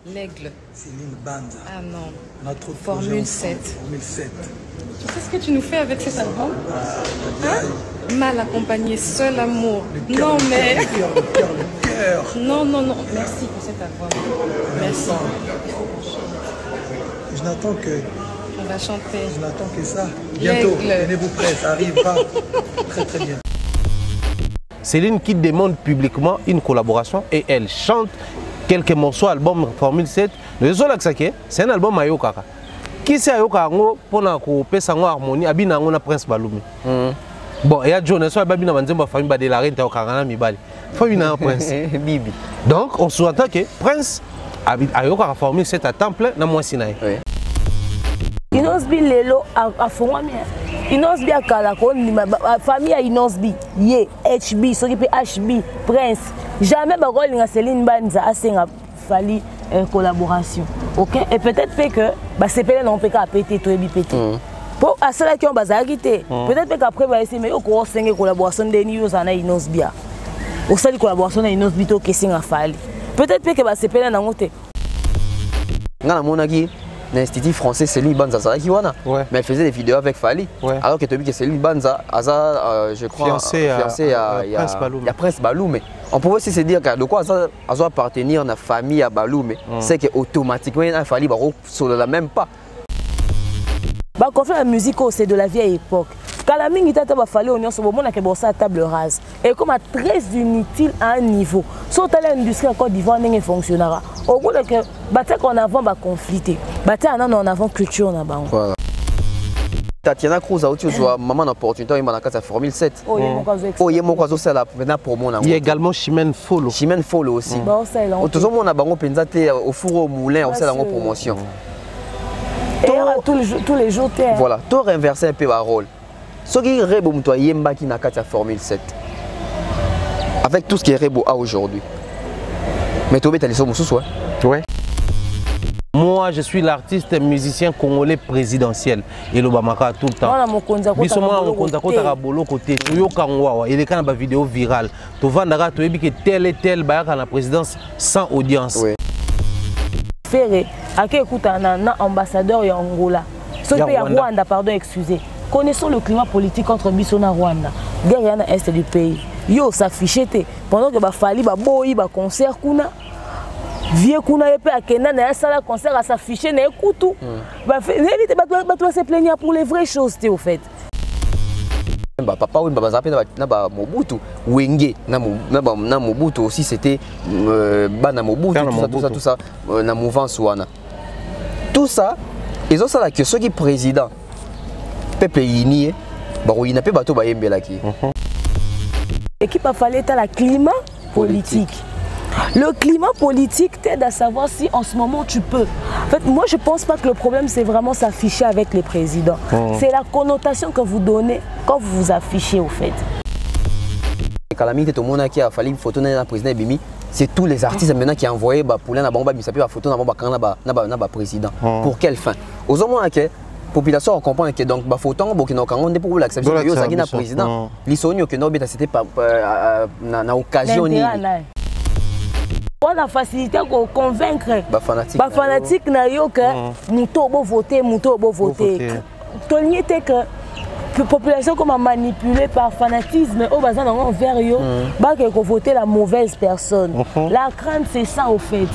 L'aigle. Céline Banza. Ah non. Notre Formule 7. Formule 7. Tu sais ce que tu nous fais avec cet album? Hein? Mal accompagné, seul amour. Non mais... Le cœur. Non, non, non. Merci pour cet album. Merci. Je n'attends que... On va chanter. Je n'attends que ça. Bientôt, tenez-vous prêts, ça arrivera très très bien. Céline qui demande publiquement une collaboration et elle chante quelques morceaux, album Formule 7. C'est un album à Yokaka. Qui c'est à Yokaka pour que harmonie abina ngona Prince Balume. Bon, il y a John, so babina banzemba famille ba de la reine Yokaka mi bali. Famille Prince. Bibi. Donc on sous-entend que Prince a Yokaka Formule 7 à temps plein dans moi Sinaï. Inosbi lelo a fongwami. Inosbi akala ko ndima famille Inosbi ye HB so ki HB Prince jamais ba rolinga Céline Banza asenga fali collaboration. OK et peut-être que ba sepele non peka pété to ebi pété. Pour à cela qui ont bazarité. Peut-être qu'après va essayer mais ko senga collaboration de ni yozana Inosbi. Au sali collaboration na Inosbi to kesinga fali. Peut-être que ba sepele na ngote. Ngana monaki l'Institut français Céline Banza, mais elle faisait des vidéos avec Fali. Alors que tu as vu que Céline Banza, je crois, fiancé à Prince Balume. On pouvait aussi se dire que de quoi elle appartenir à la famille à Balume, c'est qu'automatiquement, il Fali ne l'a même pas. Quand on fait la musique, c'est de la vieille époque. Quand la mingi tata va falloir on se moment que bon ça table rase et comme très inutile à un niveau. Sauf que l'industrie en Côte d'Ivoire n'est fonctionnera. Au bout de que battre en avant va confliter. Battre en avant culture na ba. Voilà. Tatiana Cruz a aussi maman opportunité il m'a dans Formule 7. Oh il mon kwazo c'est la maintenant pour mon il y a également Chimène Folo. Chimène Folo aussi. Tout le monde a bango pensate au four au moulin on sait la promotion. Et tous les jours voilà, tu renverser un peu la rôle. Ce qui est rebo mto yemba qui na kata Formule 7. Avec tout ce qui est rebo à aujourd'hui. Mais tu as les sommes sous soi. Ouais. Moi, je suis l'artiste musicien congolais présidentiel. Et le Bamaka tout le temps. Bisoma on konza kota bolo côté. Yo kangwa il est quand ba vidéo virale. Tu vendra tu ebi que tel et tel ba à la présidence sans audience. Ferré, à qui écoute un ambassadeur ya Angola. Ce pays à Rwanda, pardon, excusez. Connaissons le climat politique entre Bissona et Rwanda. Guerre dans l'est du pays. Yo s'affichait pendant que ba fali ba boyi ba concert kuna. Vieux kuna yepe akenda na sala concert à s'afficher na écoutou. Ba évite ba se plaigner pour les vraies choses au fait. Papa oui baba zape na ba Mobutu Wenge na Mobutu aussi c'était na Mobutu tout ça na mouvance wana. Tout ça ils ont ça là que ceux qui président peuple uni ba ko ina pe bato ba yembela ki. Équipe a fallu être la climat politique. Le climat politique t'aide à savoir si en ce moment tu peux. En fait, moi je pense pas que le problème c'est vraiment s'afficher avec les présidents. C'est la connotation que vous donnez quand vous vous affichez au fait. Calamité tout le monde qui a fallu photo na président Bimi, c'est tous les artistes maintenant qui ont envoyé ba poulain na bomba bisapi ba photo na bomba kana ba président. Pour quelle fin? Aux hommes que population comprend que donc ba photo Burkina Faso on pour l'acceptation de Yozaki na président. L'isonio que no beta c'était pas na occasion ni. On a facilité pour convaincre les fanatiques que nous devons voter, nous devons voter. Tony était que la population comme manipulée par fanatisme au bazar envers eux, bah que voter la mauvaise personne. La crainte c'est ça au fait.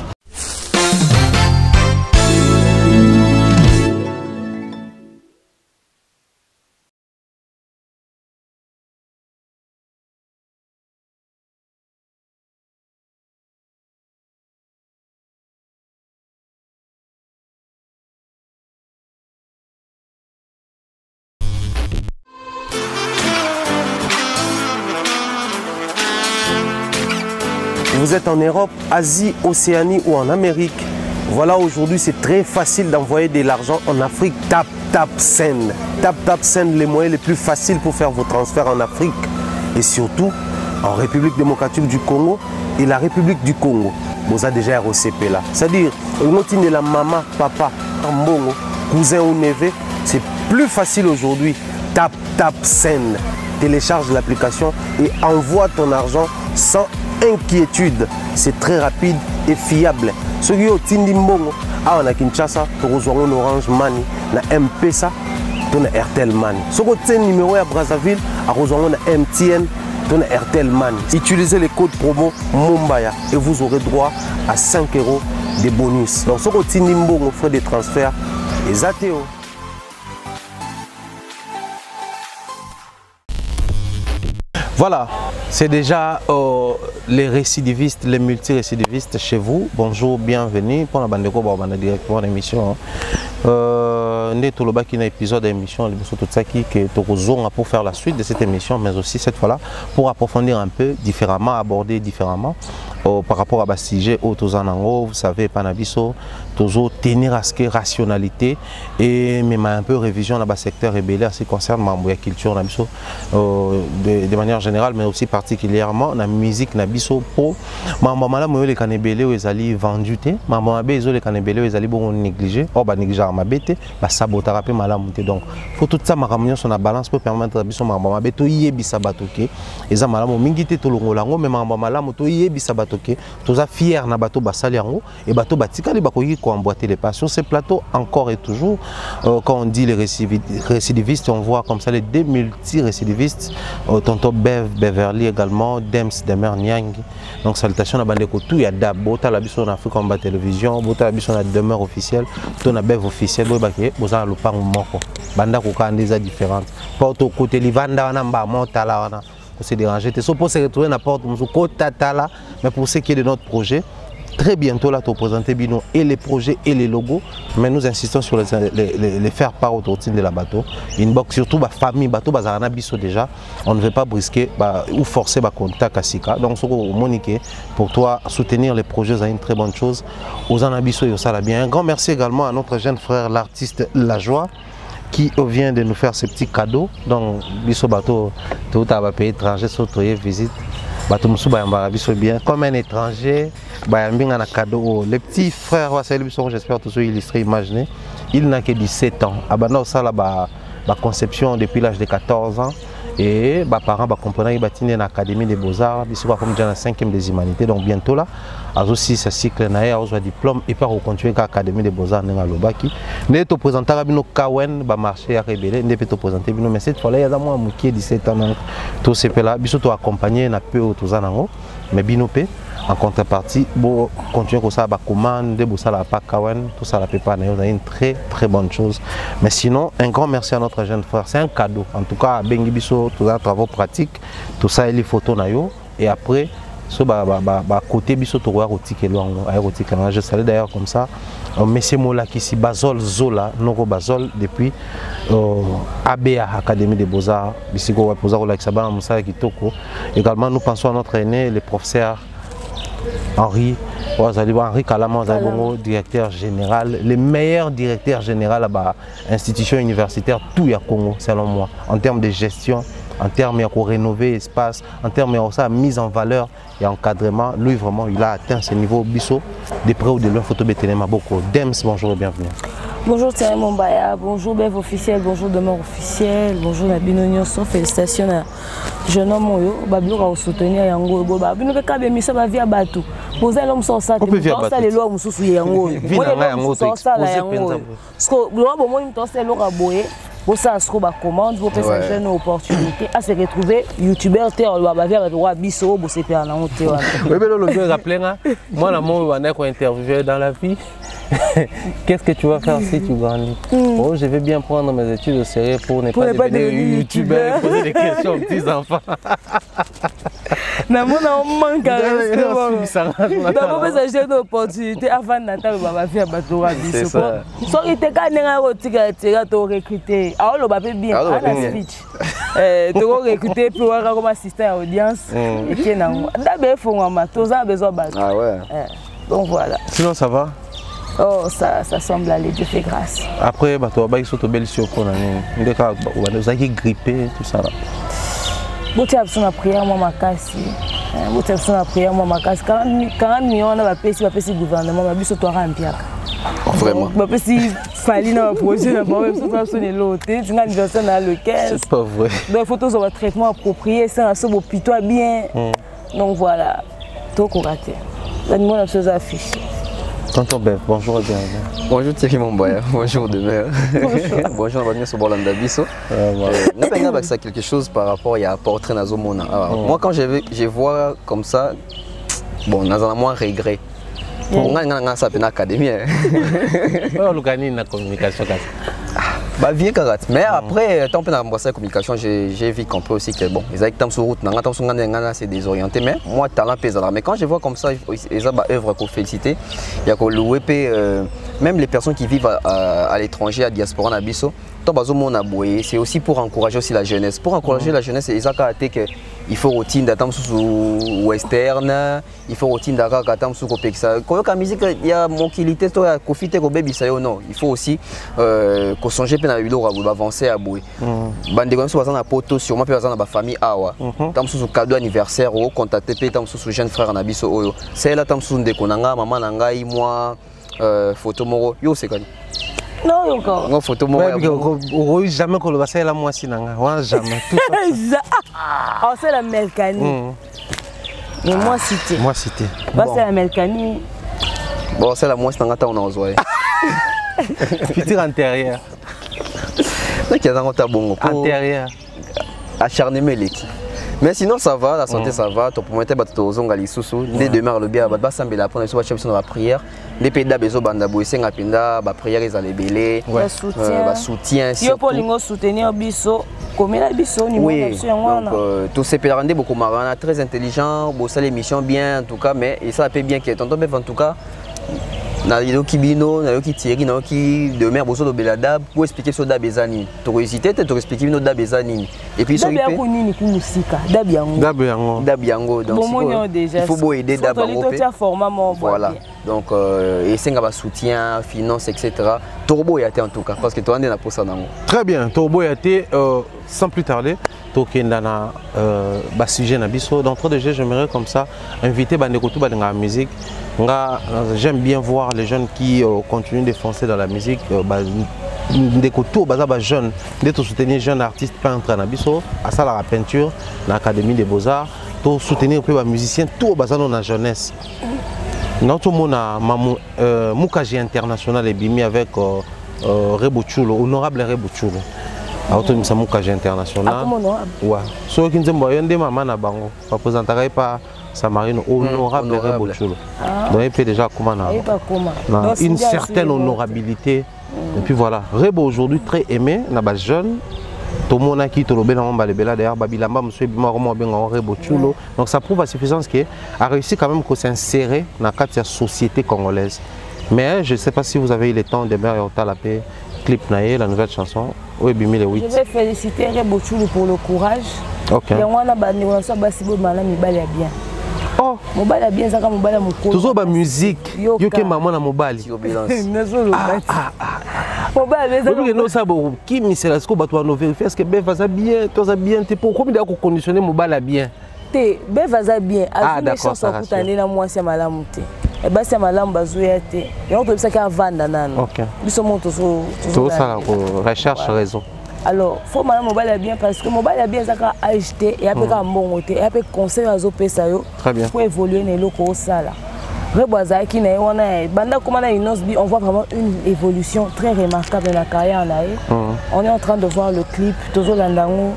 Vous êtes en Europe, Asie, Océanie ou en Amérique. Voilà, aujourd'hui, c'est très facile d'envoyer de l'argent en Afrique. Tap Send. Tap Send, les moyens les plus faciles pour faire vos transferts en Afrique. Et surtout, en République démocratique du Congo et la République du Congo. Vous avez déjà ROCP là. C'est-à-dire, de la maman, papa, mbongo, cousin ou neveu, c'est plus facile aujourd'hui. Tap Send. Télécharge l'application et envoie ton argent sans inquiétude. C'est très rapide et fiable. Ce qui est Tindi Mbongo, à Kinshasa, tu reçois un Orange Money, na M-Pesa, tu as Airtel Money. Ce qui est numéro à Brazzaville, à reçois un MTN, tu as Airtel Money. Utilisez les codes promo Mumbaya et vous aurez droit à 5 € de bonus. Donc, ce qui est Tindi Mbongo, frais de transfert, et Zateo. Voilà, c'est déjà les récidivistes, les multirécidivistes chez vous. Bonjour, bienvenue pour la bande de Koba, directement l'émission. Nous avons un épisode d'émission pour faire la suite de cette émission, mais aussi cette fois-là pour approfondir un peu différemment, aborder différemment par rapport à ce sujet au Tozanango, vous savez, Panabiso, toujours tenir à ce que rationalité et même un peu révision dans le secteur rébellé en ce qui concerne la culture de manière générale, mais aussi particulièrement la musique Nabiso pour maman les canébélés ils allaient vendu té maman les canébélés ils allaient bon négligé oh bah négliger ma bête bah saboter peu malamonté donc faut tout ça ma ramener sur la balance pour permettre Nabiso maman bête yebi sabatoke et ça malamo mingité to longolango mais maman malamo to yebi sabatoke to za fier na bateau basali yango et bateau batika les bakoyi ko emboîter les pas sur ces plateaux encore et toujours quand on dit les récidivistes on voit comme ça les deux multi-récidivistes tonton Beverly également Dems Demer Nyang donc salutations à Bandeko tout il y a d'abord la biso en Afrique en télévision bota la biso na demeure officielle to na bev officiel bo baké boza lopango moko banda ko ka ndeza différentes porte côté livanda na mba motala wana ko se déranger te so pour se retrouver na porte musu ko tatala mais pour ce qui est de notre projet très bientôt là, tu présenter Bino et les projets et les logos, mais nous insistons sur les faire part au tour de la bateau. Inbox surtout la famille bateau, bazarana biso déjà. On ne veut pas brisquer ou forcer le contact à Sika. Donc, Monique, pour toi, soutenir les projets, c'est une très bonne chose. Aux anabiso et ça la bien. Un grand merci également à notre jeune frère, l'artiste La Joie, qui vient de nous faire ce petit cadeau. Donc, biso bateau, tout à pays étranger, sauter visite. Bateau bien comme un étranger, un cadeau. Les petits frères, j'espère tous illustrés, imaginés, il n'a que 17 ans. Ça la conception depuis l'âge de 14 ans. Et les parents comprennent qu'ils ont l'Académie des Beaux-Arts, ils sont comme déjà la 5e des humanités. Donc bientôt là, aussi ce cycle, ils ont un diplôme et par continuer à l'Académie des Beaux-Arts. Nous avons présenté à Kawen, marché à Rébélé, nous avons présenté, mais cette fois-là, il y a un qui 17 ans. Tout ce là, ils sont accompagnés un peu au Tozanango, mais Binopé. En contrepartie, pour continuer comme ça, commande, tout ça, la pépa, c'est une très très bonne chose. Mais sinon, un grand merci à notre jeune frère. C'est un cadeau. En tout cas, Bengi Biso, tous les travaux pratiques, tout ça, les photos nayo. Et après, côté Biso, tu vois je salue d'ailleurs comme ça. Monsieur Mola qui ici, Bazol Zola, Noro Bazol, depuis ABA, Académie des Beaux-Arts, Bisiko Wapoza, Olaxabana, Moussa Kitoko. Également, nous pensons à notre aîné, le professeur Henri Kalama, directeur général, le meilleur directeur général à l'institution universitaire, tout y a Congo, selon moi, en termes de gestion, en termes de rénover l'espace, en termes de mise en valeur et encadrement. Lui, vraiment, il a atteint ce niveau bisso, de près ou de loin, photo Béténéma beaucoup. Dems, bonjour et bienvenue. Bonjour Thierry Mombaya, bonjour Bev officiel, bonjour Demeure officiel, bonjour Nabino Nyonso, félicitations à jeune homme Moyo, Babio va soutenir Yango, Babino Beka Bemisa Bavia Batou. Vous allez me sortir, vous allez loin, vous souffrez Yango. Vous allez sortir Yango. Parce que l'on va me sortir l'ora boye. Vous savez ce qu'on va commander, vous avez une opportunité à se retrouver youtubeur terre va vers le roi Bisso, vous savez en honte. Oui, mais le rappelez moi la mot on a interviewé dans la vie. Qu'est-ce que tu vas faire si tu grandis? Oh, je vais bien prendre mes études au sérieux pour ne pas devenir youtubeur et poser des questions aux petits enfants. D'abord, j'ai une opportunité avant d'attendre ma fille à Batoura Bisso. So, il était quand même recruté. Alors, le bébé bien, à la speech. Tu vas recruter pour voir comme assistant à l'audience. Et qui est là. D'abord, il faut un tous a besoin de battre. Ah ouais. Donc voilà. Sinon, ça va? Oh, ça semble aller, Dieu fait grâce. Après, tu vas être belle surprise. Vous avez grippé, tout ça là. Vous avez besoin de prière, moi, ma casse. Vous avez besoin de prière, moi, ma casse. 40 millions, on va payer le gouvernement, on va payer le remplir. Vraiment. On va payer le fali dans le projet, on va payer l'autre. C'est un anniversaire dans le caisse. C'est pas vrai. Donc, il faut tous avoir un traitement approprié, c'est un beau pitois bien. Donc voilà, tout est raté. L'animal a besoin d'afficher. Tonton Bev, bonjour et bienvenue. Bonjour Thierry Momboya, bonjour Demer. Bonjour Bonjour Sobolanda Bisso. N'a ça quelque chose par rapport à Portrait Nazomona. Moi quand je vois comme ça, bon, nous avons moins regret. On a ça une académie. On gagne la communication. Bah bien carat. Mais après tant que dans la communication, j'ai vu qu'on peut aussi que bon, les acteurs sur route, c'est désorienté. Mais moi talent pèse là. Mais quand je vois comme ça, ils ont œuvre qu'on féliciter. Il y a qu'on louer même les personnes qui vivent à l'étranger, à diaspora na biso. C'est aussi pour encourager aussi la jeunesse. Pour encourager la jeunesse, il faut routine d'attendre sous western, il faut routine d'attendre sous copexa. Quand la musique, il y a mon qualité, il y a profiter au baby ça non. Il faut aussi qu'on songe bien à l'eau, avancer à bouer. Bande comme ça, na poto sûrement peut dans la famille awa. Tam sous cadeau anniversaire ou contacter pe tam sous jeune frère na biso oyo. C'est là tam sous ndekonanga maman nanga moi photo moro yo c'est quoi. Non, encore. Non, photo moi. Jamais qu'on le passe la moi sinanga. Jamais. Ah, c'est la Melkani. Mais moi cité. Moi cité. C'est la Melkani. Bon, c'est la moi sinanga on a osé. Futur intérieur. Donc il y a un tas bon. Intérieur. Acharné Melek. Mais sinon ça va, la santé ça va. Tu peux mettre bateau aux ongali sous. Dès demain le bien, bah samedi la première fois sur la prière. Les pays d'Abezo Bandabou, c'est un pinda, bah prière ils allaient belé. Bah soutien. Si on peut les soutenir biso, comme la biso niveau. Oui. Donc tous ces pèlerins beaucoup marrant, très intelligent, beau ça l'émission bien en tout cas, mais et ça paie bien qui est tonton en tout cas. Na yo kibino, na yo kitiri, na yo ki de mer boso do belada pour expliquer so da bezani. To hésiter, te expliquer no da bezani. Et puis so ipé. Nini ku musika, dabiango. Dabiango. Donc il faut aider dabango. Voilà. Donc et senga ba soutien, finance etc. Turbo yate en tout cas parce que toi on est na pour ça nango. Très bien, Turbo yate sans plus tarder. Tokendana sujet na biso d'entrée de jeu, j'aimerais comme ça inviter bandeko tout la musique. J'aime bien voir les jeunes qui continuent de foncer dans la musique. Ndeko tout baza jeunes, de soutenir les jeunes artistes peintres na biso, à ça la peinture, l'Académie des Beaux-Arts, to soutenir les musiciens tout baza dans la jeunesse. Notre monde a Mukaji international et bimi avec Rebo Chulo, honorable Rebo Chulo. Autonomie Mukaji international. Ouais. Ceux qui nous ont dit maman na bango, représenterait pas Samarino honorable Rebo Chulo. Donc il peut déjà comment une certaine honorabilité. Et puis voilà, Rebo aujourd'hui très aimé, na bas jeune. Tout le monde a quitté le Bénin, d'ailleurs, Babilamba, monsieur Bimaroma, Rebo Chulo. Donc ça prouve à suffisance qu'il a réussi quand même à s'insérer dans la société congolaise. Mais je ne sais pas si vous avez eu le temps de faire la clip naïe, la nouvelle chanson. Oui, 2008. Je vais féliciter Rebo Chulo pour le courage. Ok. Et on a bien. Oh, mobile a bien ça comme mobile moko. Toujours ba musique. Yo ke maman na mobile. Mobile ça. Non ça bon qui misela ce que bato no vérifier est-ce que ben va bien, toi ça bien t'es pour combien de conditionner mobile bien. Té ben va bien. Ah d'accord ça. Kutane na mwasi malamu té. Et bah c'est malamu bazoya té. Et on peut ça ka vanda nano. OK. Biso monto so ça recherche raison. Alors, il faut que mobile bien parce que mobile bien ça a acheté et après un bon côté et après conseil à zo très bien pour évoluer dans locaux ça là. Reboisa qui n'est on a banda comme on voit vraiment une évolution très remarquable dans la carrière on est en train de voir le clip toujours landango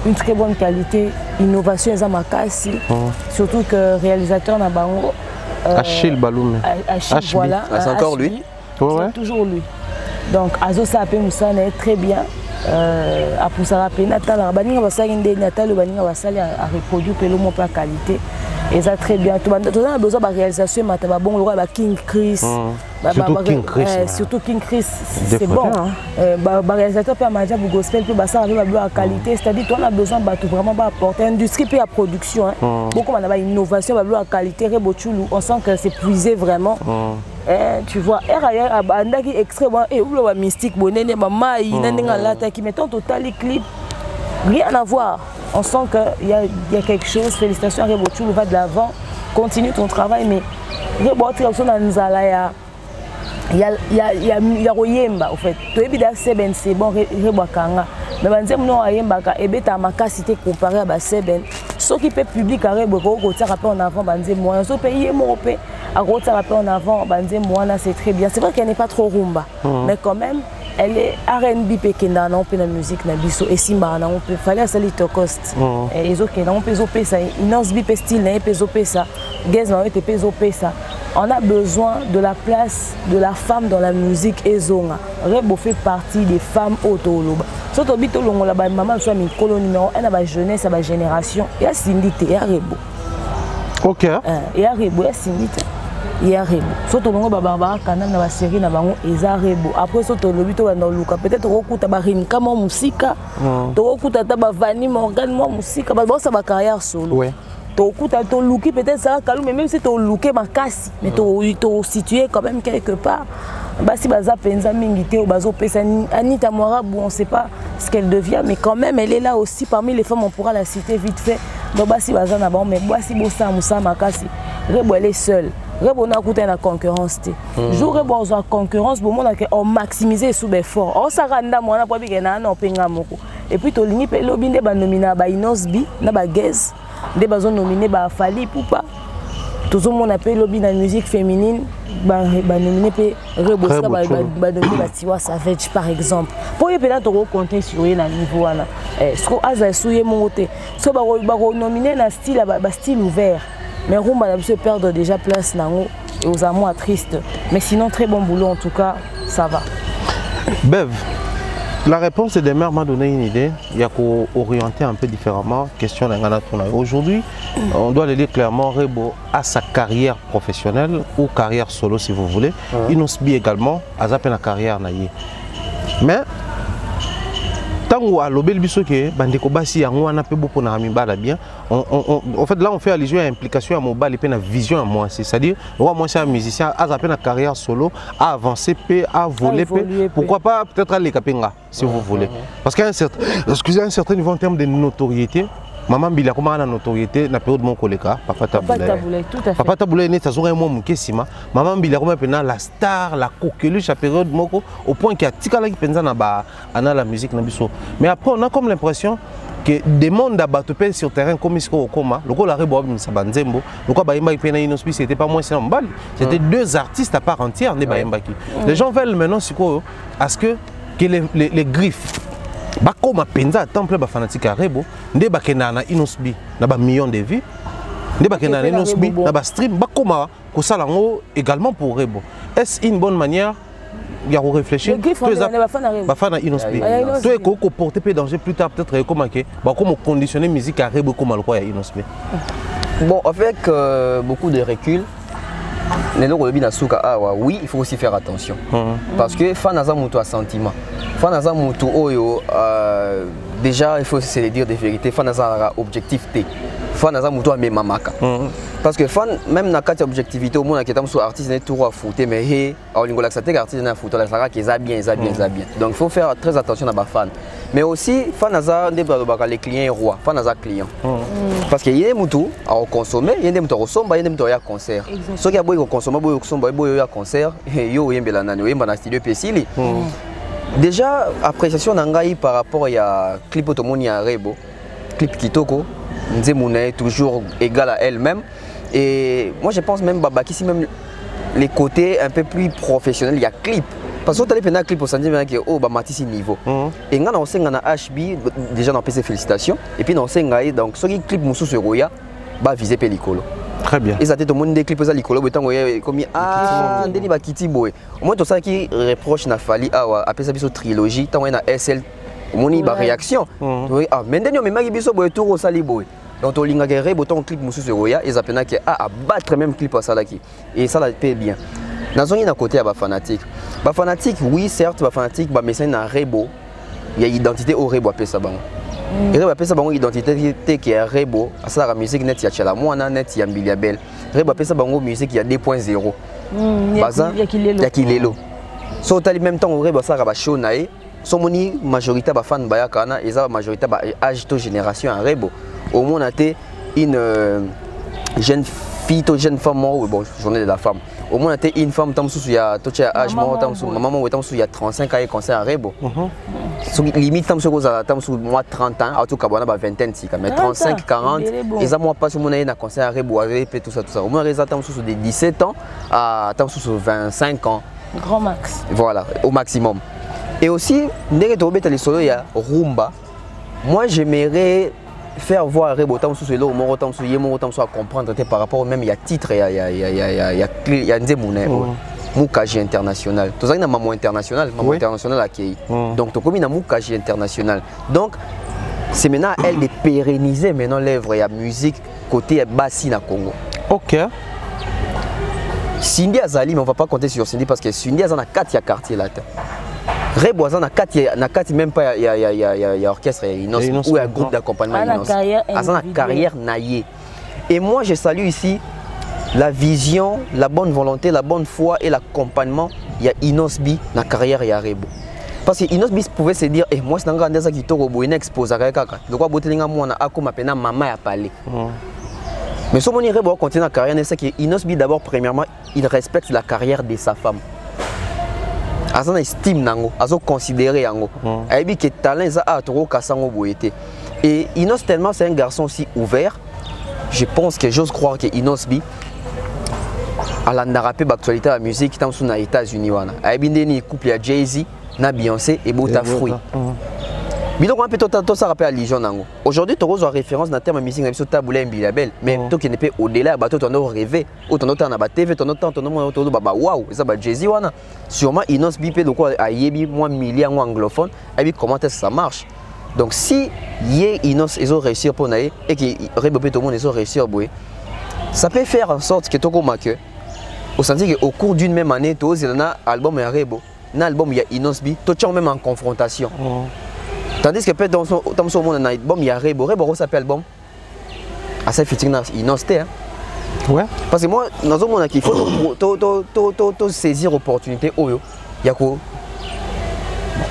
une très bonne qualité, innovation za makasi surtout que réalisateur na bango Achille Baloum. Achille voilà. C'est encore lui. C'est toujours lui. Donc Azo Sapé Moussa est très bien. À Poussara Natal, à Baninga Basali Natal, Baninga Basali a reproduit le mot par qualité. Et ça très bien. Tout le monde a besoin de réalisation, bon, le roi King Chris. Surtout King Chris, c'est bon. Réalisateur peut amager pour gospel, peut basser avec la qualité. C'est-à-dire qu'on a besoin de vraiment apporter l'industrie puis la production. Beaucoup on a une innovation, la qualité, on sent que c'est puisé vraiment. Tu vois, il y a extrêmement mystique, bonnet, maman, il y a qui mettent total les clips. Rien à voir. On sent qu'il y a quelque chose. Félicitations à Rebo Chulo, va de l'avant. Continue ton travail, mais Rebo Chulo, il y a Royemba, en fait. C'est bon, Rebo Kanga. Mais quand on a Royemba, il ma capacité comparée à Seben. Ce qui peut public à Rebo, on a en avant, on a moyen de payer mon paix. à côté en avant, c'est très bien. C'est vrai qu'elle n'est pas trop rumba, mais quand même, elle est R&B pekenda, on peut la musique na biso et simba on peut fallait ça les cost. Et les autres on peut zoper ça, inosbi pe style na pe zoper ça, gaz na pe zoper ça. On a besoin de la place de la femme dans la musique ezonga. Rebo fait partie des femmes autoloba. Surtout bito longo la ba maman soit mi colo numéro 1 à ba jeunesse à ba génération, il y a Sindité, il y a Rebo. OK. Il y a Rebo, il y a Sindité. Il y a Rebo. Surtout longo ba Barbara Kanam na ba série na bango eza Rebo. Après surtout le bito na luka peut-être okuta ba rinka mo musika. To okuta ta ba Vani Morgan mo musika ba ça ba carrière solo. Ouais. Ton looké peut-être ça calme, mais même si ton looké ma casse, mais ton situé quand même quelque part. Bah si baza penza mingité ou bazo pesa Anita Moirabou, on sait pas ce qu'elle devient, mais quand même elle est là aussi parmi les femmes, on pourra la citer vite fait. Donc bah si baza na bon, mais bah si bossa moussa ma casse, Rebo elle est seule. Rebo na coûté la concurrence té. Jour Rebo en concurrence, bon monde on maximiser sous effort. On s'arranda moi na pas bien na on penga moko. Et puis to lingi pe lobinde ba nomina ba Inosbi na ba Gez. Des bazons nominés par Fali Poupa. Tout le monde appelle lobby dans la musique féminine. Nominé par Rebosa, nominé Tiwa Savage par exemple. Pour y aller dans le contexte sur le niveau là. Ce qu'on a essayé mon côté. Ce qu'on nominé dans style ouvert. Mais Rumba a se perdre déjà place nango et aux amours tristes. Mais sinon très bon boulot en tout cas, ça va. Bev. La réponse des mères m'a donné une idée. Il y a qu'à orienter un peu différemment. Question aujourd'hui, on doit le dire clairement, Rebo a sa carrière professionnelle ou carrière solo si vous voulez. Inosbi également a sa carrière. Mais tant que à l'obel bisoke, bandeko basi yango wana pe beaucoup na mibala bien. En fait là on fait allusion à l'implication à mobile et puis la vision à moi, c'est-à-dire moi c'est un musicien a sa carrière solo, a avancé pe a volé pe. Pourquoi pas peut-être aller kapenga si vous voulez. Parce qu'à un certain niveau en termes de notoriété, maman Bila comment la notoriété na période mon collègue Papa Taboulay tout à fait. Papa Taboulay n'est pas un mot mukesima maman Bila comment pena la star la coqueluche à période moko au point qu'il y a tikala qui penza na ba ana la musique na biso. Mais après on a comme l'impression que des mondes d'abattre sur terrain comme ici au coma le la Rebo sa banzembo le quoi baimba pena Inosbi c'était pas moi c'est un bal c'était deux artistes à part entière ne baimba qui les gens veulent maintenant à ce que les griffes bakoma penza temple ba fanatique à Rebo nde bakena na Inosbi na ba millions de vues nde bakena na Inosbi na ba stream bakoma ko sala ngo également pour Rebo. Est-ce une bonne manière il y a réfléchir ba fana Inosbi toi ko porter peu danger plus tard peut-être comment que ba comme conditionner musique à Rebo comme le quoi Inosbi. Bon avec beaucoup de recul oui, il faut aussi faire attention. Parce que Fanaza Moutou a sentiment. Fanaza Moutou Oyo, déjà il faut se le dire des vérités. Fanaza a objectivité. Fanaza Moutou a même mamaka. Parce que fan, même dans la objectivité, au monde qui est un artiste n'est tout à foutre, mais hey, au niveau de l'artiste n'est à foutre, qui est bien. Donc il faut faire très attention à ma fan. Mais aussi, Fanaza les clients rois, Fanaza client. Parce qu'il y a des moutons à consommer, il y a des moutons à sombre, il y a des moutons à concert. Ceux qui ont consommé, il y a concert, il y a un studio Pessili. Déjà, appréciation d'Angaï par rapport à clip Otomoni à Rebo, clip Kitoko, Nzemoune est toujours égale à elle-même. Et moi je pense même Babaki, si même les côtés un peu plus professionnels, il y a clip. Parce que tu as un clip au Sandy qui est au Matisse niveau. Et on a HB, déjà dans PC félicitations. Et puis on a donc ce clip Moussou sur Roya, va viser Pelicolo. Très bien. Et ça été au monde des clips à l'icolo, comme ah, Denis Bakiti Boy. Au moins tout ça qui reproche n'a fallu après ça biso trilogie, tant on a SL, au moins il y a réaction. Ah, mais Denis on m'a biso boy tour au sali boy. Donc on a géré autant clip Moussou sur Roya, et ça peut que à battre même clip à Salaki. Et ça la paie bien. Dans un côté à fanatique. Ba fanatique oui certes ba fanatique ba mais c'est un Rebo. Il y a identité au Rebo après ça bon. Et Rebo après ça bon identité qui est Rebo, à ça la musique net il y a Chala Moana net il y a Mbiliabel. Rebo après ça bon musique il y a 2.0. Baza il y a Kilelo. So tali même temps au Rebo ça ba show nae. So moni majorité ba fan ba ya kana et ça majorité ba âge to génération en Rebo. Au moins on a été une jeune fille, to jeune femme, bon, journée de la femme. Au moins, tu es une femme, il y a âge, maman, il y a 35 ans, il concert à Rebo. Limite, tu as moi 30 ans, en tout cas, il y a 20 ans, mais 35, 40, ils ont pas sur mon année, concert à Rebo, tout ça, tout ça. Au moins, ils ont de 17 ans à 25 ans. Grand max. Voilà, au maximum. Et aussi, dès que tu as rumba, moi j'aimerais faire voir Rebo tam sous le mot tam sous yemo tam sous à comprendre par rapport même il y a titre il y a ndemune mukaji international. Tout ça il y a maman international, maman international accueilli. Donc tu comme il y a mukaji international. Donc c'est maintenant à elle de pérenniser maintenant l'œuvre et la musique côté bassi na Congo. OK. Cindy Azali, mais on ne va pas compter sur Cindy parce que Cindy Azali a 4 quartiers là. Rebo Azali a 4 même pas il y a orchestre ou un groupe d'accompagnement. Azali a carrière naïe. Et moi je salue ici la vision, la bonne volonté, la bonne foi et l'accompagnement. Il y a Inosbi dans la carrière et Rebo. Parce que Inosbi pouvait se dire, moi c'est un grand qui est un exposé à kaka. Donc quoi botelinga moi na akoma pena maman a parlé. Mais si on Rebo continue la carrière, c'est que Inosbi d'abord premièrement il respecte la carrière de sa femme. Azan estime nango, azo considéré yango. Aibi que talent za a trop kasango boyete. Et Inos tellement c'est un garçon aussi ouvert. Je pense que j'ose croire que Inosbi à l'andarapé d'actualité de la musique qui est aux États-Unis wana. Aibi ndeni couple à Jay-Z na Beyoncé et Bota Fruit. Bidon un peu tout ça rappelle à Lijon nango. Aujourd'hui tu as référence dans terme musique sur taboulé Bilabel, mais toi qui n'est pas au-delà bateau ton rêvé, autant temps na ba TV, ton temps ba waouh, ça ba Jay-Z wana. Sûrement Inos bipé de quoi a yebi moins millions anglophone, et comment est-ce que ça marche. Donc si Inos ils ont réussi pour naïe et que Rebo tout le monde ils ont réussi ça peut faire en sorte que tu que au sens qu'au cours d'une même année tu as un album et Rebo, un album il y a Inosbi, tu es même en confrontation. Tandis que peut-être dans son monde album il y a Rebo s'appelle album à cette fitting Inosté. Ouais. Parce que moi dans un monde qu'il faut saisir opportunité il y a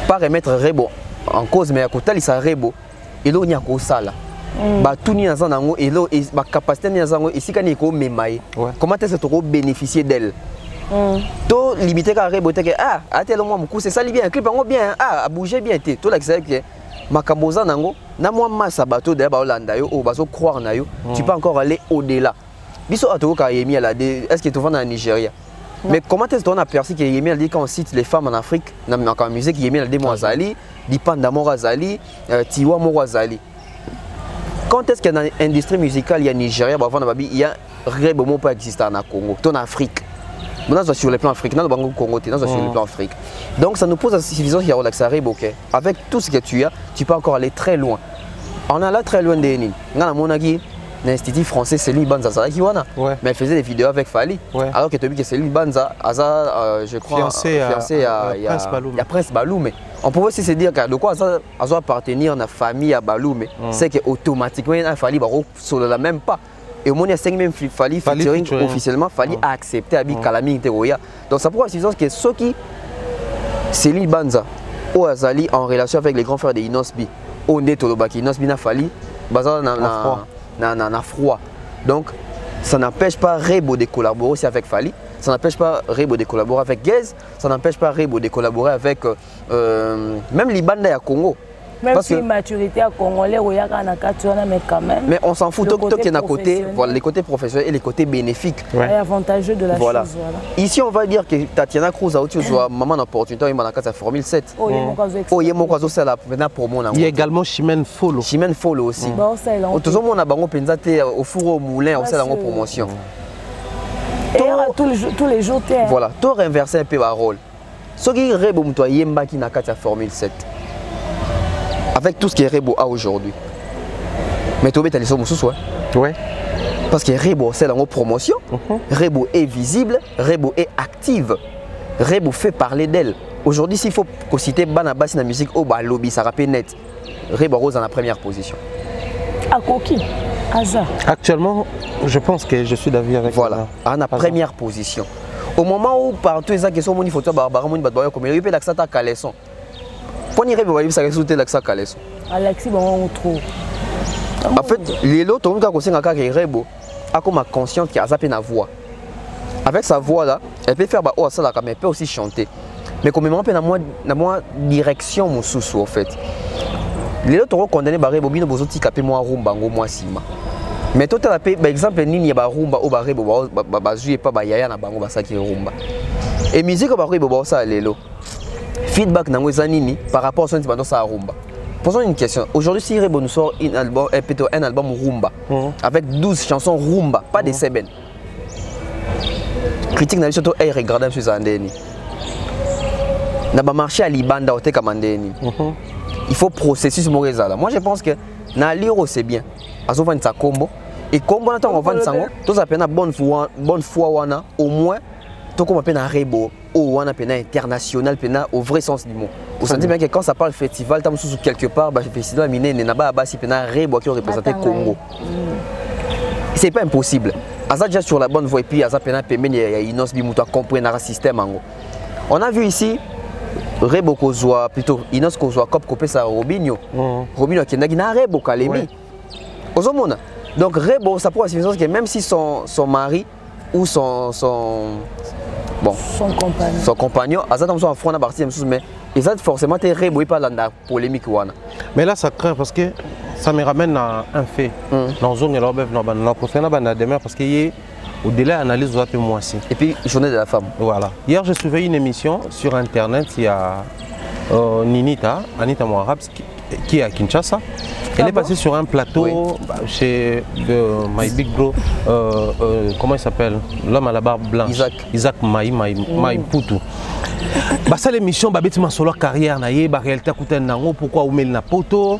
pas remettre Rebo en cause mais à côté il ça Rebo et là il y a quoi ça là ba tout ni dans nango et là ba capacité ni dans ici quand il ko memaye comment est-ce que tu bénéficier d'elle to limiter ka Rebo te que ah attends moi mon c'est ça li bien clip en bien ah bouger bien té to là c'est que makamboza nango na moi massa bateau de ba Hollanda yo o bazo croire na yo tu peux encore aller au-delà biso atoko ka yemi la est-ce que tu vas dans Nigeria. Mais comment est-ce qu'on a perçu que Yemi a dit qu'on cite les femmes en Afrique dans la musique Yemi a dit Moazali, Dipanda Morazali, Tiwa Morazali. Quand est-ce que dans l'industrie musicale il y a Nigeria, il y a Rebo qui pas existé en Congo, en Afrique. Nous sommes sur le plan africain, nous sommes Congo, nous sommes sur le plan africain. Donc ça nous pose la situation qu'il y a relaxé à Rebo. Avec tout ce que tu as, tu peux encore aller très loin. On est là très loin des Nîmes. L'Institut français Céline Banza mais elle faisait des vidéos avec Fali alors que tu as vu que Céline Banza je crois fiancé à Prince Baloumé. On pouvait aussi se dire que de quoi ça appartenir à la famille à Baloumé c'est que automatiquement il Fali sur la même pas et au moins il y a 5 même Fali officiellement Fali a accepté à Kalami Teroya. Donc ça prouve que ceux qui Céline Banza ou Azali en relation avec les grands frères de Inosbi ou Netolobaki Inosbi na Fali na froid. Donc ça n'empêche pas Rebo de collaborer aussi avec Fali, ça n'empêche pas Rebo de collaborer avec Gez, ça n'empêche pas Rebo de collaborer avec même les bandes à Congo. Même parce si que maturité à Congolais, mais quand même. Mais on s'en fout, tout qui est à côté, voilà, les côtés professionnels et les côtés bénéfiques. Et avantageux de la chose. Voilà. Ici, on va dire que Tatiana Cruz a eu maman d'opportunité, il m'a dit Formule 7. Il y a également Chimène Folo. Chimène Folo aussi. Tout le monde a pensé au four au moulin, on sait la promotion. Tous les jours, voilà, tout renverser un peu le rôle. Ce qui est Rebo Moutoua Yemba qui n'a qu'à Formule 7. Avec tout ce qui est Rebo a aujourd'hui. Mais tu as les sommes sous ouais. Parce que Rebo c'est dans nos promotions. Rebo est visible, Rebo est active. Rebo fait parler d'elle. Aujourd'hui, s'il faut citer Banabas dans la musique, oh bah lobby, ça rappelle net. Rebo Rose en la première position. À Koki, Aza. Actuellement, je pense que je suis d'avis avec voilà, en la première position. Au moment où partout les gens qui sont mon photo Barbara Mouni Badboya comme il peut l'accepter à Caleçon. Pour y arriver, ça résulte l'accès à Caleçon. Alexis, on trouve. En fait, les lots, tout le monde a conseillé à Rebo. a comme consciente qu'il a zappé na voix. Avec sa voix là, elle peut faire oh ça là, mais elle peut aussi chanter. Mais comme même na moi direction mon sous en fait. Les autres condamné barré bobino bozoti capé moi rumba ngo moi sima. Mais toi tu par exemple nini ba rumba au barré bobo ba jouer pas ba yaya na bango ba saki rumba. Et musique ba barré bobo ça lelo. Feedback nango zanini par rapport à son petit ça rumba. Posons une question. Aujourd'hui, si Rebo nous sort un album rumba avec 12 chansons rumba, pas des seben. Critique n'a surtout hey regarde sur Zandeni. N'a pas marché à Libanda au Tekamandeni. Il faut processus Morezala. Moi je pense que na liro c'est bien. Azo vendre sa combo et combo na on vendre sango. Tous ça peine bonne foi wana au moins tout comme peine Rebo ou wana peine international peine au vrai sens du mot. Vous sentez bien que quand ça parle festival, tam sous quelque part, bah festival miné n'est pas bas si peine Rebo qui représente Congo. C'est pas impossible. Aza déjà sur la bonne voie et puis Aza peine peine Inos Bimuto comprendre le système ango. On a vu ici Rebo Kozwa plutôt Inos Kozwa cop copé ça Robinho. Robinho qui n'a pas Rebo Kalemi. Ozomona. Donc Rebo ça pourrait signifier que même si son mari ou son compagnon Aza dans son front na partie mais ils ont forcément été Rebo par la polémique wana. Mais là ça craint parce que ça me ramène à un fait. Dans zone et l'obève dans professionnel dans la demeure parce qu'il au-delà analyse un peu moins aussi. Et puis journée de la femme. Voilà. Hier j'ai suivi une émission sur internet, il y a Anita Mouarab qui est à Kinshasa. Elle est passée sur un plateau chez My Big Bro, comment il s'appelle, l'homme à la barbe blanche. Isaac Maï Poutou. Ça l'émission, ma solo carrière, na réalité pourquoi on met na poto.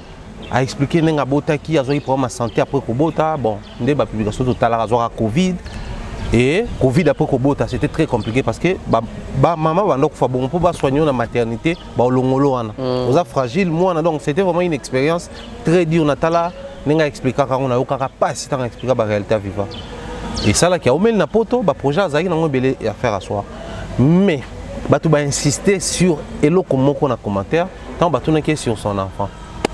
A expliqué que Bota qui a eu problème de santé après Kobota. Bon, il y a une publication totale à Covid. Et Covid après Kobota, c'était très compliqué parce que maman bon pour soigner la maternité, on est fragile. Moi, donc c'était vraiment une expérience très dure. Natala, n'a expliqué qu'on a eu capacité à expliquer la réalité vivante. Et ça là qui a ouvert na poto, projet a belé à faire à soi. Mais tu vas insister sur elo comme on a commentaire, tant tu sur son enfant.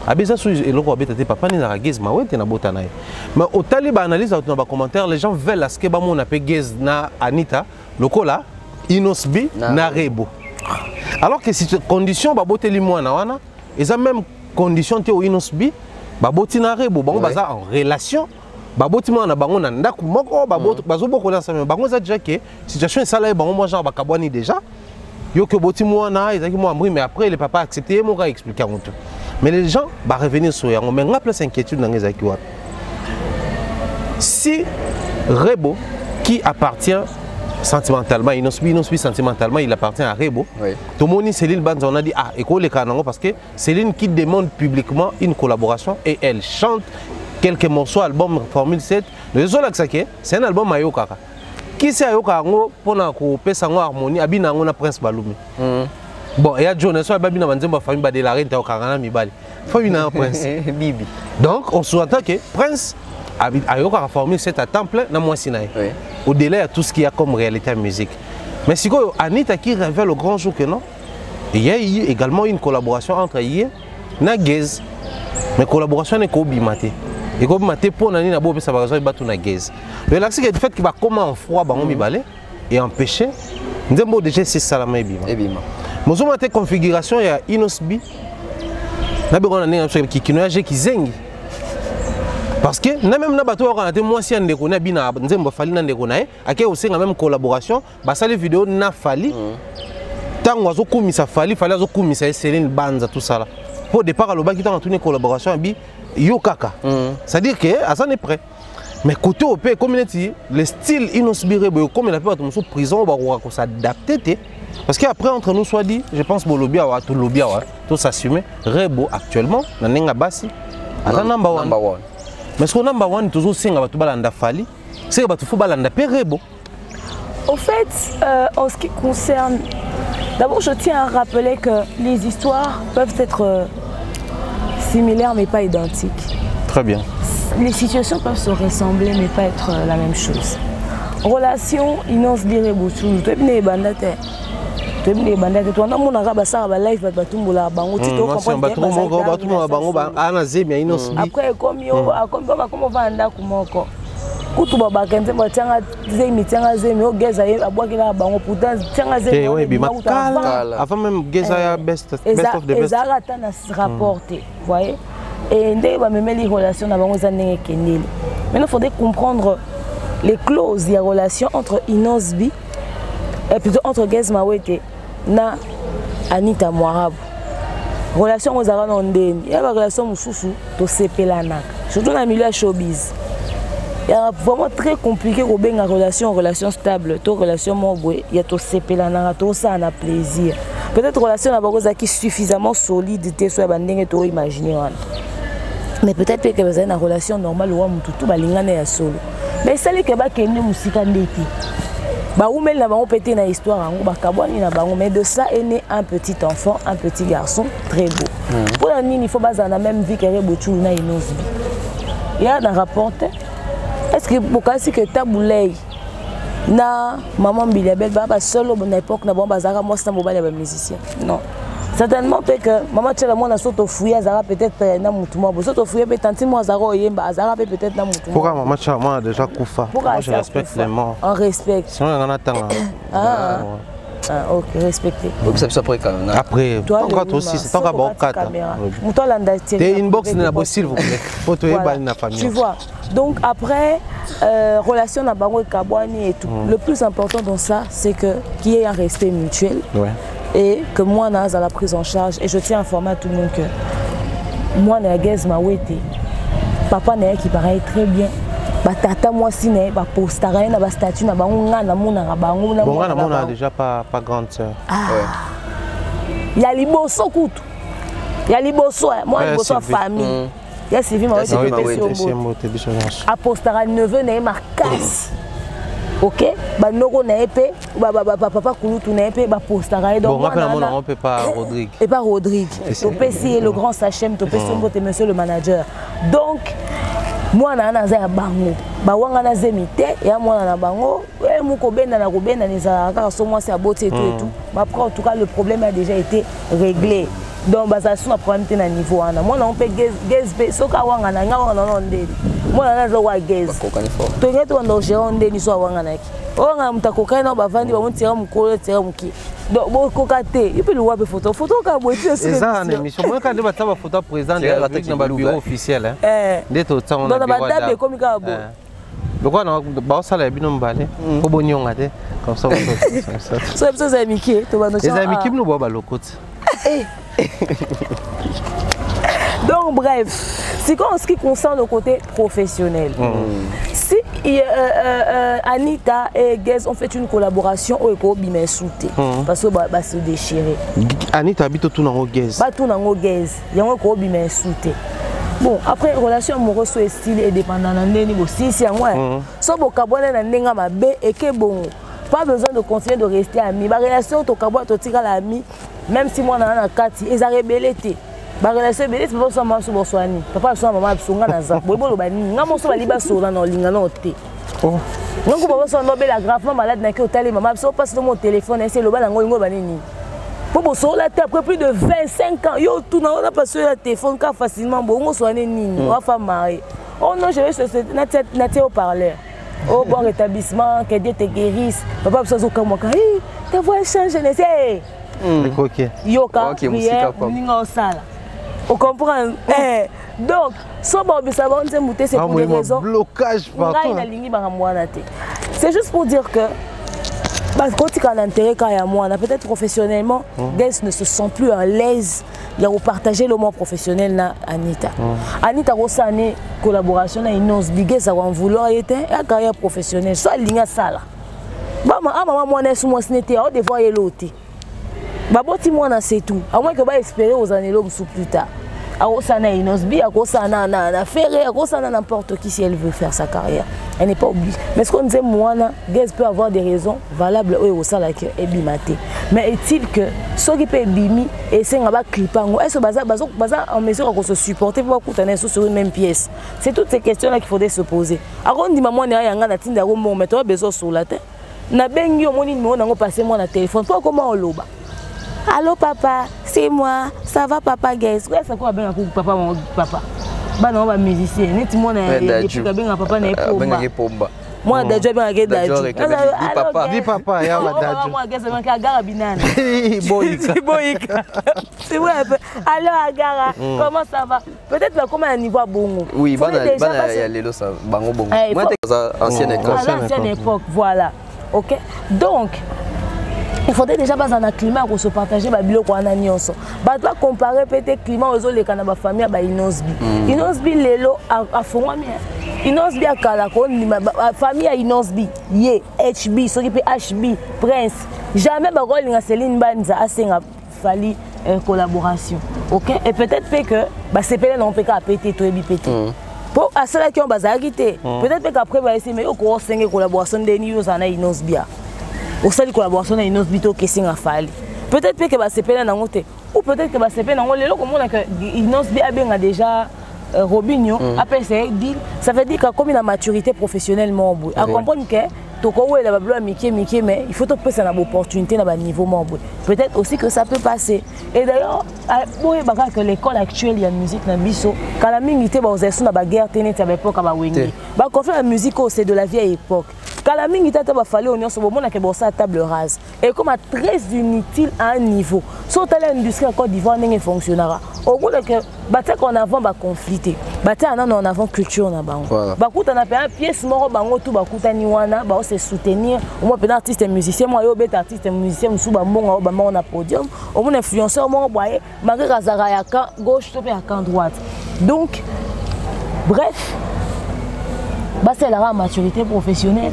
Abisa sou eloko abeta papa ni na gez ma wete na bota nae. Mais au taliba analyse dans les commentaires les gens veulent à ce que ba mon appelle gez na Anita lokola Inosbi na Rebo. Alors que si condition ba boteli mwana wana eza même condition te au Inosbi ba boti na Rebo bango baza en relation ba boti mwana bango na ndaku moko ba bazo boko na ensemble bango za déjà que situation est sala bango moi genre ba kabwani déjà yo que boti mwana ezaki moi mais après le papa accepté mo ka expliquer en tout. Mais les gens vont revenir sur eux. Mais on a plus d'inquiétude dans les acquis. Si Rebo, qui appartient sentimentalement, Inosbi sentimentalement, il appartient à Rebo. Tout le monde, Céline Banz, on a dit, ah, écoute les canons, parce que Céline qui demande publiquement une collaboration et elle chante quelques morceaux, album Formule 7. Le seul c'est un album Ayokaka. Qui c'est Ayokaka pour que harmonie, Abina, on a Prince Baloumi. Bon, il y a Jonas, il y a une famille de la reine, il y a un prince. Donc, on s'entend que Prince a formé cette à temps plein dans moi Sinaï. Au-delà de tout ce qu'il y a comme réalité en musique. Mais si Anita qui révèle au grand jour que non, il y a eu également une collaboration entre Yé et Gez. Mais collaboration n'est qu'au Bimate. Et qu'au Bimate, pour Nani Nabo, ça va résoudre le Gez. Mais là, c'est le fait qu'il va comment en froid, et empêcher, nous avons déjà ces salamés et Bima. Mais on a une configuration, il y a Inosbi. Parce que même na bato on a moi si ande ko na bina nzembo fali na ndeko na ake aussi la même collaboration ba ça les vidéos na fali tango azo kumisa fali azo kumisa Céline Banza tout ça là pour départ le baki tant tourner collaboration bi yo kaka c'est à dire que à ça n'est prêt mais côté au pays community le style Inosbi Rebo comme il a fait dans prison on va s'adapter parce qu'après entre nous soit dit je pense bolobia wa tout lobia wa tout s'assumer Rebo actuellement na nenga basi ata number one. Mais ce qu'on number one toujours c'est que tu balanda fali, c'est que tu faut balanda Rebo. Au fait, en ce qui concerne, d'abord je tiens à rappeler que les histoires peuvent être similaires mais pas identiques. Très bien. Les situations peuvent se ressembler mais pas être la même chose. Relation Inosbi Rebo, tu es bandate. Tu es bandate. Tu as mon arabe ça va live va tout moula bango tu comprends bango ana zemia Inosbi. Après comme yo comme va anda kumoko. kutu babakende batianga zemi tianga zemi o geza abwaki na bango pourtant tianga zemi oui bima kala avant même geza ya best of the best ezaka ta na rapporté voyez et ndé ba memeli relation na bango za ndenge kendeli. Maintenant il faudrait comprendre les clauses de relation entre Inosbi et plutôt entre Gez Mawete na Anita Mwarabu. Relation aux arabes ndeni, il y a une relation mususu to sepelanaka. Surtout dans le milieu showbiz. Il y a vraiment très compliqué qu'on ait une relation stable, une relation mobile, il y a tout sepelanaka, tout ça a plaisir. Peut-être relation na bagoza qui suffisamment solide te soit bandenge to imaginer. Mais peut-être que vous avez une relation normale ou mututu balingana ya solo. Mais ça les que ba kende musika ndeti. Ba oumel na bango pété na histoire ango ba kabwani na bango, mais de ça est né un petit enfant, un petit garçon très beau. Pour la nini il faut baser la même vie que Rebochu na Inosbi. Il y a un rapport. Est-ce que pour kasi que taboulay na maman Biliabel ba solo na époque na bon bazara moi c'est un mobile ba musicien. Non. Certainement peut que maman tchela moi na soto fouya zara peut-être na mutuma bo soto fouya peut tanti moi zara oyemba azara peut-être na mutuma. Pourquoi maman tchela moi déjà kufa? Moi je respecte les morts. On respecte. Sinon on a tanga. Ah ok, respecté. Après, toi aussi, c'est ton bon cadre. T'es inbox na bo s'il vous plaît. Pour toi et na famille. Tu vois. Donc après relation na bango et kabwani et tout. Le plus important dans ça, c'est que qu'il y ait un respect mutuel. Ouais. Et que moi, je suis à la prise en charge. Et je tiens à informer à tout le monde que moi, je suis Gez Mawete. Papa qui paraît très bien. Tata, moi, si je suis posté dans la statue, je suis déjà pas grande sœur. Il y a les bosso. Il y a les bosso. Moi, je suis famille. Il y a Sylvie Mawete. À Postara, neveu, je suis casse. Ok, bah noko na épée, papa kulutu na épée, bah postara. Donc bon, on peut pas Rodrigue. Et pas Rodrigue. Topesi le grand Sachem, Topesi monsieur le manager. Donc moi na na za bango, bah wanga na zemite, et moi na bango, muko benda na kobenda ni za aka so moi c'est à beauté et tout et tout. Mais après en tout cas le problème a déjà été réglé. Donc bah ça son problème na niveau ana. Moi na on peut gez soka wanga na nga na ndeli. Moi na zo wa gez. To ngeto ndo gérer ndeli so wanga na ki. Wanga mtakokai na bavandi ba montira mukolo tira muki. Donc bo kokate, et puis le wa be photo ka boiti c'est ça en émission. Moi quand débattre ba photo présent de la technique dans le bureau officiel hein. Ndeto tsanga na. Dans ba date comme ka bo. Donc on a ba sala bino mbale. Ko bonyonga te comme ça. So ça amiki to ba no. Les amiki no ba lokoti. Donc bref, c'est en ce qui concerne le côté professionnel. Si Anita et Gez ont fait une collaboration au Ekobime Souté, parce que va se déchirer. Anita habite tout dans Gez. Pas tout dans Gez, il y a un Ekobime Souté. Bon, après relation amoureuse sur style et dépendant d'année aussi, c'est moi. So bo kabona na ndenga mabe et que bon, pas besoin de continuer de rester amis. Ma relation to kabwa to tika la ami. Même si moi na kati ils a rebellé ba relation belé c'est pas ça maman so boswani papa so maman songa na za boy bolo bani ngamo so baliba so na no linga no te oh ngoko papa so no bela gravement malade na ki hôtel maman so passe mon téléphone et c'est le bala ngo banini bobo so la après plus de 25 ans yo tout na passé le téléphone ka facilement bon ngo soane nini wa femme mariée. Oh non je vais na te au parleur. Oh bon rétablissement que Dieu te guérisse papa so comme moi ta voix change ne sais yoka prière ninga osala on comprend donc so ba bisa ba onze muté c'est pour des raisons blocage partout c'est juste pour dire que bah quand tu as l'intérêt quand il y a moi peut-être professionnellement Gez ne se sent plus à l'aise il y a partager le mot professionnel na Anita Anita Rosane collaboration na Inosbi Gez a vouloir était la carrière professionnelle soit linga sala ba maman moi na moi n'était au devoir y l'autre. Baboti moi c'est tout. À moins que va espérer aux années longues sous plus tard. À Osana Inosbi, à Osana na Ferré, à Osana n'importe qui si elle veut faire sa carrière. Elle n'est pas obligée. Mais ce qu'on disait moi Gez peut avoir des raisons valables au Osala qui est bimaté. Mais est-il que ceux qui peuvent bimi et c'est un bas clipant est-ce que en mesure qu'on se supporter pour couper sur une même pièce. C'est toutes ces questions là qu'il faudrait se poser. Alors on dit maman n'est rien na tinda romo mais toi besoin sur la tête. Na bengi au moni numéro n'a passé moi na téléphone. Toi comment on loba? Allô papa, c'est moi. Ça va papa Gez? Ouais, c'est quoi bien papa mon papa. bana ba musicien neti mona epika benga papa na epomba moi Dadju benga Dadju Di papa ya wa Dadju moi gesa benga Agara binana boyika c'est vrai alors Agara comment ça va peut-être va comme un niveau bongo oui bana ya lelo ça bango bongo moi ancienne époque voilà OK donc il faudrait déjà pas un climat pour se partager ba biloko wana nyonso ba doit comparer peut-être climat aux autres kana ba famille ba Inosbi Inosbi lelo afongwami Inosbi akala ko ni famille ya Inosbi ye HB soki pe HB Prince jamais ba ko linga Céline Banza asenga fali collaboration OK et peut-être que ba sepele non peka pété to ebi pété pour à cela qui ont bazaki té peut-être qu'après ba essayer mais ko senga collaboration de ni yo sana Inosbi au sein de collaboration na Inosbi to kesinga fali peut-être que ba sepele na ngote ou peut-être que ba sepele na ngolelo comme on a que Inosbi a bien déjà Robinho après c'est dit ça veut dire que comme une maturité professionnelle membre à comprendre que toko ouais la bablo miké mais il faut te passer une opportunité na ba niveau membre peut-être aussi que ça peut passer et d'ailleurs boy baka que l'école actuelle ya musique na biso kala mingi te ba ozesu na ba guerre tenet à l'époque ba wengi ba ko faire la musique c'est de la vieille époque kala mingi tata ba fallait on se moment que bon ça table rase et comme très inutile à un niveau sur l'industrie en Côte d'Ivoire n'est fonctionnera au bout de que batte qu'on avant ba confliter batte en avant culture na bango ba kuta na pa pièce moko bango tout ba kuta ni wana ba se soutenir au moins pédant artiste musicien moi yo bet artiste musicien musu ba mbonga ba na podium au moins influenceur moi boye malgré kazara ya camp gauche to ya camp droite donc bref ba c'est la maturité professionnelle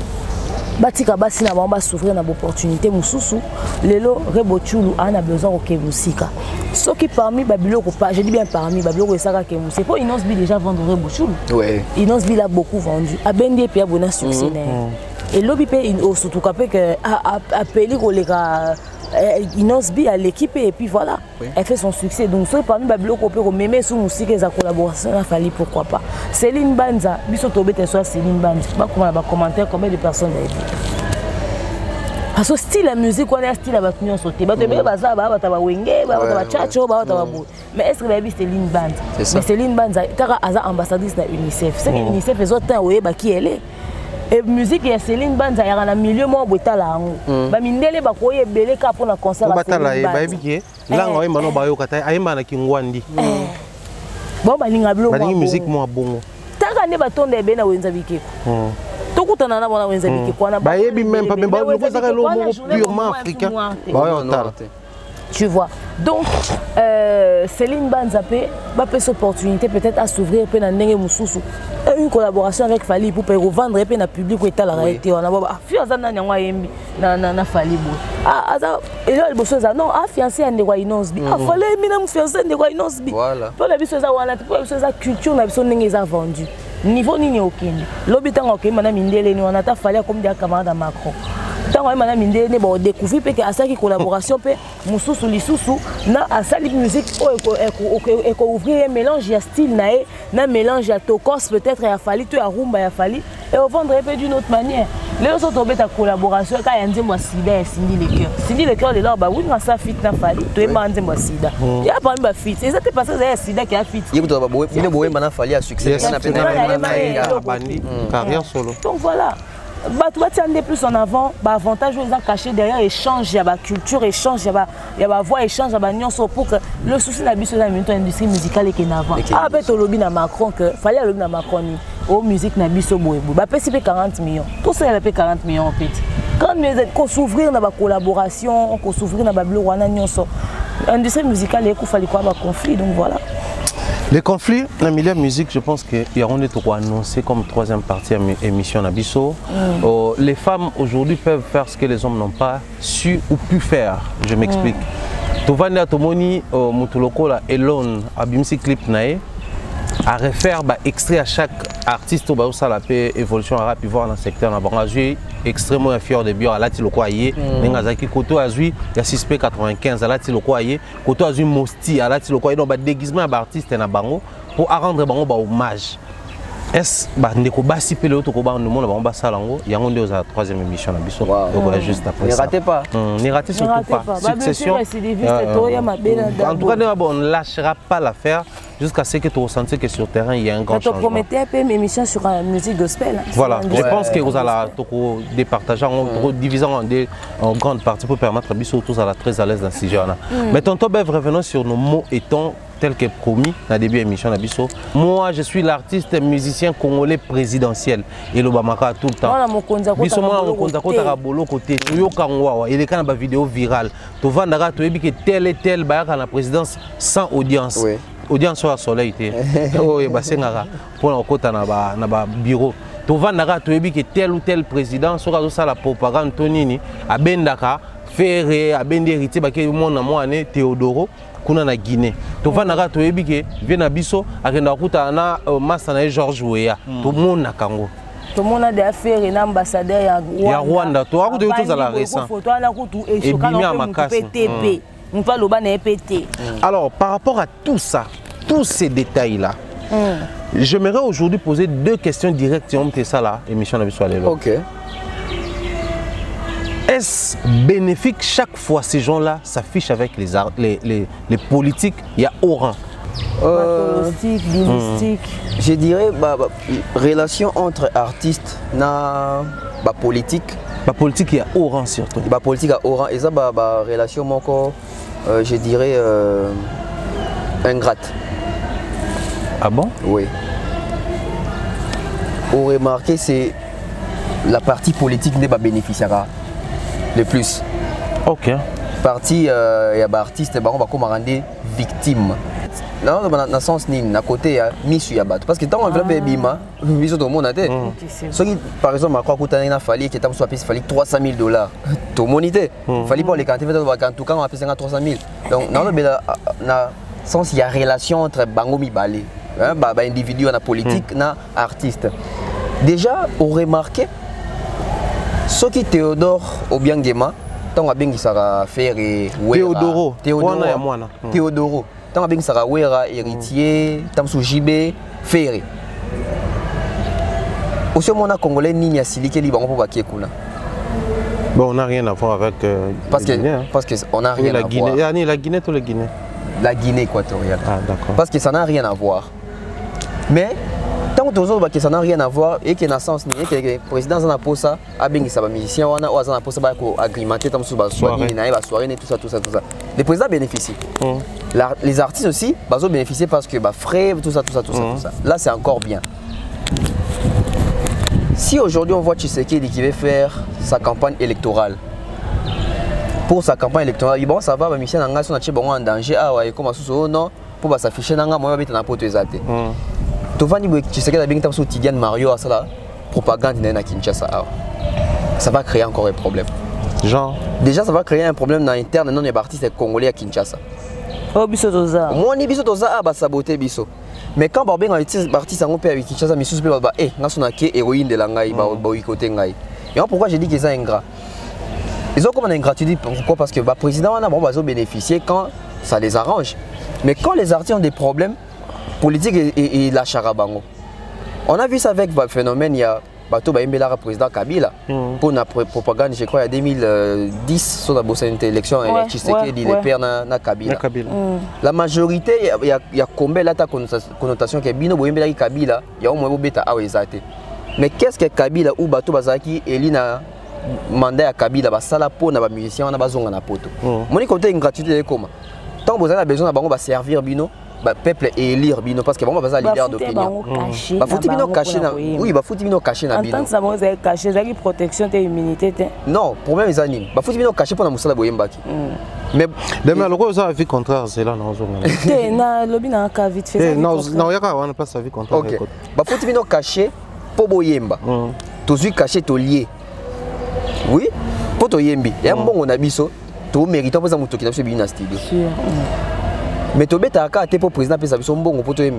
batika basi na bamba s'ouvrir na opportunité mususu lelo rebochulu ana besoin OK musika ceux qui parmi babilo ko pas je dis bien parmi babilo ko saka ke musika pour Inosbi déjà vendre rebochulu ouais Inosbi l'a beaucoup vendu a bendi puis a bon succès et lobby pe surtout capé que appelé ko les gars Inosbi à l'équipe et puis voilà elle fait son succès donc ceux parmi babilo ko peut même sous musique et collaboration a fallu pourquoi pas Céline Banza biso tobete soit Céline Banza ba comment ba commentaire combien de personnes a été parce que style la musique on est style ba tunyo sauter ba tebe baza ba ta ba wenge ba ta ba chacho ba ta ba bo mais est-ce que la vie Céline Banza mais Céline Banza taka aza ambassadrice de UNICEF c'est UNICEF les autres temps ba qui elle est et musique ya Céline Banza ya na milieu mo botala ngo ba mindele ba koye belé ka pour na concert ba tala e ba biki langa o mano ba yo kata ayemba na kingwandi bon ba linga blo ba musique mo bongo taka ne ba tonde be na wenza bikeko tokutana na bona wenza bikeko na ba yebi même pas même ba lo ko saka lo mo purement africain ba yo tala tu vois donc Céline Banza va peut cette opportunité peut-être à s'ouvrir peu na ndenge mususu une collaboration avec Fali pour revendre et na public ou état la réalité on a ba fiaza na nyangwa yembi na Fali bo et là le bosso ça non a fiancé ande kwa Inosbi a fallait mina mu fiancé ande kwa Inosbi voilà pour la biso za wana pour biso za culture na biso ndenge za vendu niveau nini okende lobi tango okema na mindele ni wana ta Fali comme des camarades Macron tant que madame Indé bon découvrir que à ça qui collaboration pe mususu lisusu na à ça musique et ouvrir un mélange ya style na mélange ya tokos peut-être ya Fali to ya rumba ya Fali et on vendre un peu d'une autre manière les autres ont ta collaboration quand y a nzembo sida et Cindy le cœur de là bah oui na ça fit na Fali to eba nzembo sida il y a pas même fit c'est ça parce que c'est sida qui a fit il doit boye il boye na Fali a succès na bandi carrière solo donc voilà tu vas tirer plus en avant, avantage ils ont caché derrière échange, il y a culture, échange, il y a voix, échange, il y a pour que le souci n'a pas de l'industrie musicale est en avant. Ah ben tu lobby na Macron que fallait lobby na Macron ni au musique na biso boyebo. Bah c'est 40 millions. Tout ça il a payé 40 millions en fait. Quand qu'on s'ouvrir na ba collaboration, qu'on s'ouvrir na ba bleu wana nyonso. L'industrie musicale il fallait quoi ba conflit donc voilà. Les conflits dans le milieu de la musique, je pense qu'il y a annoncé comme troisième partie de l'émission Nabiso. Les femmes aujourd'hui peuvent faire ce que les hommes n'ont pas su ou pu faire. Je m'explique. Tovani Atomoni, Mutuloko, Elon, Abimsi Clip Nae, à refaire extrait à chaque artiste au Baou Salapé, évolution arabe, puis voir dans le secteur. On a joué extrêmement fier de bio à l'Atiloko Aye, Nengazaki Koto Azui, il y a 6P95 à l'Atiloko Aye, Koto Azui Mosti à l'Atiloko Aye, donc déguisement d'artiste na bango pour rendre bango hommage. Est-ce que vous avez si peu de temps que nous avons fait ça, il y a une troisième émission. Juste après ça. Ne ratez pas. Ne ratez surtout pas. Succession. En tout cas, on ne lâchera pas l'affaire. jusqu'à ce que tu ressentes que sur le terrain, il y a un grand changement. Tu promettais un peu une émission sur la musique gospel. Voilà, je pense que vous allez départager, diviser en grandes parties pour permettre à Bissot tous à la très à l'aise dans ce sujet-là. Mais tonton Bev, revenons sur nos mots et tons tel que promis dans le début de l'émission. Moi, je suis l'artiste musicien congolais présidentiel. Et le Bamaka tout le temps. Biso moi on konza kota kabolo côté. Yo kangwa il est quand même vidéo virale. Tu vas ndaka tu que tel et tel ba la présidence sans audience. Audience sur soleil té. Oh et ba sengara pour na kota na ba bureau. Tu vas ndaka tu que tel ou tel président sur la propagande tonini abendaka faire abende héritier ba ke mon na moi né Théodoro. Kuna na Guinée. To va naka to ebike vient na biso akenda kuta na master na George Weah. To mona kango. To mona de affaire na ambassadeur ya Rwanda. To akuta yo to la récent. Photo ala kutu et chokana ko PTP. On va loba na PT. Alors par rapport à tout ça, tous ces détails là. J'aimerais aujourd'hui poser deux questions directes sur ça là émission na biso alelo. OK. Est-ce bénéfique chaque fois ces gens-là s'affichent avec les politiques, il y a au rang politique, dynastique. Je dirais relation entre artistes na politique. Politique il y a au rang surtout. Politique à au rang et ça relation moko je dirais ingrate. Ah bon? Oui. Vous remarquez c'est la partie politique n'est pas bénéficiaire. Le plus. Ok. Parti, il y a des artistes qui vont rendre victimes. Dans le sens ni à côté, il y a Misu Yabat. Parce que tant qu'on fait Bima, Misu tout le monde a été. Par exemple, je crois qu'il a fallu que tu aies fallu $300,000. Tout le monde était. Il fallait pas les quantités, en tout cas, on a fait 300,000. Donc, dans le sens, il y a relation entre Bangomi Balé, individu, politique, et artiste. Déjà, on remarque. Ce qui Théodore Obiangema, tant que bien sera faire Théodoro, Théodoro, tant que bien sera Wera héritier, tant que JB faire. Aussi mon congolais ni a silike li bango pour bakier kuna. Bon, on n'a rien à voir avec parce que on n'a rien à voir. La Guinée ou la Guinée? La Guinée équatoriale. Ah d'accord. Parce que ça n'a rien à voir. Mais tant que ça n'a rien à voir et que sens ni que le président a posé ça a bien ça musicien on a posé ça pour agrémenter tam sur soirée tout ça les présidents bénéficient les artistes aussi ont bénéficié parce que frais tout ça là c'est encore bien. Si aujourd'hui on voit Tshisekedi qui veut faire sa campagne électorale pour sa campagne électorale bon ça va musicien nanga son a bon en danger ah ouais comment ça non pour s'afficher nanga moi bête na poto ezate tu sais que tu as Tidiane Mario à ça propagande na Kinshasa. Ça va créer encore un problème. Genre déjà ça va créer un problème dans l'interne non des artistes congolais à Kinshasa. Oh biso toza. Moi ni biso toza ba saboter biso. Mais quand ba ben artiste en paix avec Kinshasa mais sous ba nga sonake héroïne de la ngai ba boycotter ngai. Et pourquoi j'ai dit que ça ingrat. Ils ont comme une ingratitude pourquoi parce que le président on a bon bazo bénéficier quand ça les arrange. Mais quand les artistes ont des problèmes politique et la charabango. On a vu ça avec le phénomène, il y a le président Kabila pour la propagande, je crois, en 2010, sur la élection, Tshisekedi, les pères na Kabila. La majorité, il y a combien de connotation que Bino Boyembela Kabila, il y a au moins bêta à Ouezate. Mais qu'est-ce que Kabila ou Bato Bazaki et Lina mandat à Kabila, Basala pour les musiciens, on a besoin de poto. Mon côté, une gratuité comment? Tant que vous avez besoin de servir Bino. Peuple et élire bino parce que vraiment pas leader d'opinion. Fouti bino caché na oui fouti bino caché na bino. En tant que ça moi c'est caché ça qui protection tes immunité te. Non, problème les animes. Fouti bino caché pour na musala boyembaki. Mais demain le quoi ça avis contraire c'est là dans zone. Na lobby na ka vite fait. Non yaka on pas sa vie contraire. OK. Fouti bino caché pour boyemba. Tozu caché to lié. Oui, pour to yembi. Ya mbongo na biso to mérite pour ça muto ki na biso bina studio. Mais tu as été pour président de la mbongo pour tu